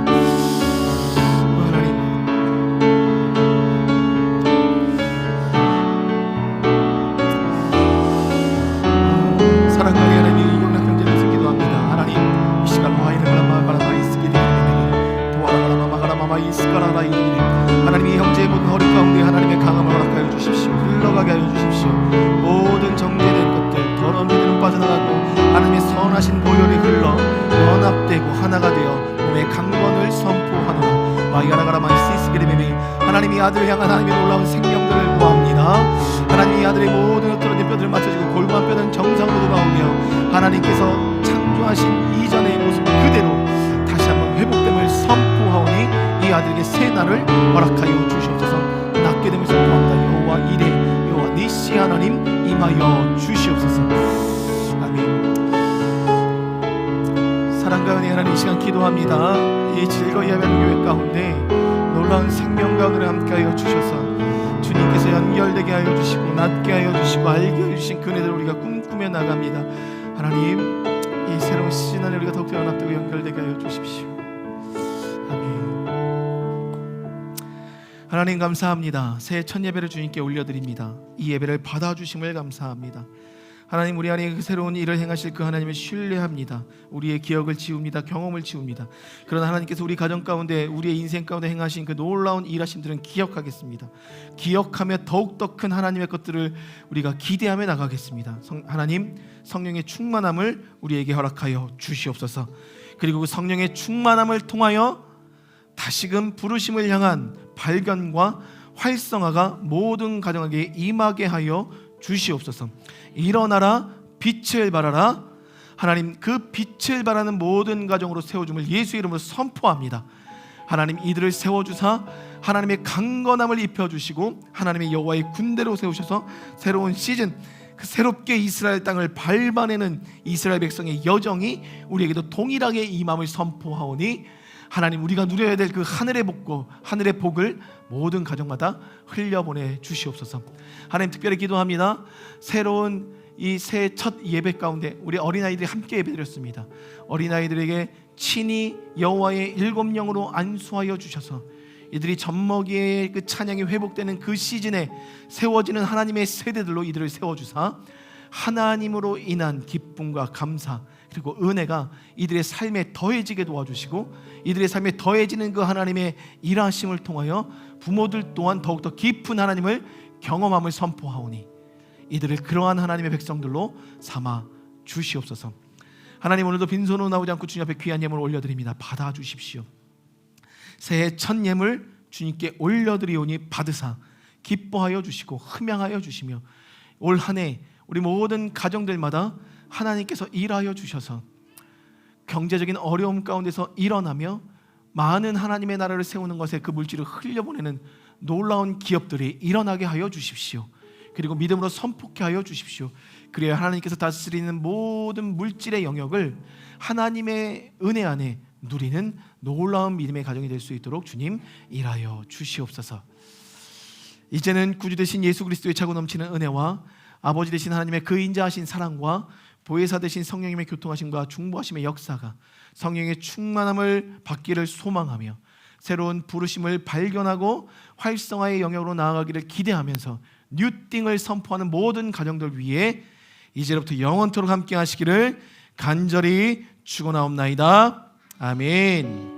선하신 보혈이 흘러 연합되고 하나가 되어 몸의 강건을 선포하노라. 마이가라가라마이시스게리메미. 하나님이 아들을 향한 하나님의 놀라운 생명들을 구합니다. 하나님이 아들의 모든 흩어진 뼈들을 맞춰주고 골고한 뼈는 정상으로 돌아오며 하나님께서 창조하신 이전의 모습 그대로 다시 한번 회복됨을 선포하오니 이 아들에게 새 날을 허락하여 주시옵소서. 낫게 됨을 선포합니다. 여호와 이레 여호와 니시 하나님 임하여 주시옵소서. 아멘. 사랑과 은혜 하나님, 이 시간 기도합니다. 이 즐거이 예배하는 교회 가운데 놀라운 생명과 은혜를 함께하여 주셔서 주님께서 연결되게 하여 주시고 낫게 하여 주시고 알게 하여 주신 그 은혜들을 우리가 꿈꾸며 나갑니다. 하나님, 이 새로운 시즌 안에 우리가 더욱더 연합되고 연결되게 하여 주십시오. 아멘. 하나님 감사합니다. 새해 첫 예배를 주님께 올려드립니다. 이 예배를 받아주심을 감사합니다. 하나님, 우리 안에 그 새로운 일을 행하실 그 하나님을 신뢰합니다. 우리의 기억을 지웁니다. 경험을 지웁니다. 그러나 하나님께서 우리 가정 가운데 우리의 인생 가운데 행하신 그 놀라운 일하심들은 기억하겠습니다. 기억하며 더욱더 큰 하나님의 것들을 우리가 기대하며 나가겠습니다. 하나님, 성령의 충만함을 우리에게 허락하여 주시옵소서. 그리고 그 성령의 충만함을 통하여 다시금 부르심을 향한 발견과 활성화가 모든 가정에게 임하게 하여 주시옵소서. 일어나라, 빛을 발하라. 하나님, 그 빛을 발하는 모든 가정으로 세워줌을 예수 이름으로 선포합니다. 하나님, 이들을 세워주사 하나님의 강건함을 입혀주시고 하나님의 여호와의 군대로 세우셔서 새로운 시즌, 그 새롭게 이스라엘 땅을 밟아내는 이스라엘 백성의 여정이 우리에게도 동일하게 임함을 선포하오니 하나님, 우리가 누려야 될 그 하늘의 복을 모든 가정마다 흘려보내 주시옵소서. 하나님, 특별히 기도합니다. 새로운 이 새해 첫 예배 가운데 우리 어린아이들이 함께 예배드렸습니다. 어린아이들에게 친히 여호와의 일곱 영으로 안수하여 주셔서 이들이 젖먹이의 그 찬양이 회복되는 그 시즌에 세워지는 하나님의 세대들로 이들을 세워주사 하나님으로 인한 기쁨과 감사 그리고 은혜가 이들의 삶에 더해지게 도와주시고 이들의 삶에 더해지는 그 하나님의 일하심을 통하여 부모들 또한 더욱더 깊은 하나님을 경험함을 선포하오니 이들을 그러한 하나님의 백성들로 삼아 주시옵소서. 하나님, 오늘도 빈손으로 나오지 않고 주님 앞에 귀한 예물을 올려드립니다. 받아주십시오. 새해 첫 예물 주님께 올려드리오니 받으사 기뻐하여 주시고 흠양하여 주시며 올 한 해 우리 모든 가정들마다 하나님께서 일하여 주셔서 경제적인 어려움 가운데서 일어나며 많은 하나님의 나라를 세우는 것에 그 물질을 흘려보내는 놀라운 기업들이 일어나게 하여 주십시오. 그리고 믿음으로 선포케 하여 주십시오. 그래야 하나님께서 다스리는 모든 물질의 영역을 하나님의 은혜 안에 누리는 놀라운 믿음의 가정이 될 수 있도록 주님 일하여 주시옵소서. 이제는 구주 되신 예수 그리스도의 차고 넘치는 은혜와 아버지 되신 하나님의 그 인자하신 사랑과 보혜사 되신 성령님의 교통하심과 중보하심의 역사가 성령의 충만함을 받기를 소망하며 새로운 부르심을 발견하고 활성화의 영역으로 나아가기를 기대하면서 뉴띵을 선포하는 모든 가정들 위해 이제부터 영원토록 함께 하시기를 간절히 축원하옵나이다. 아멘.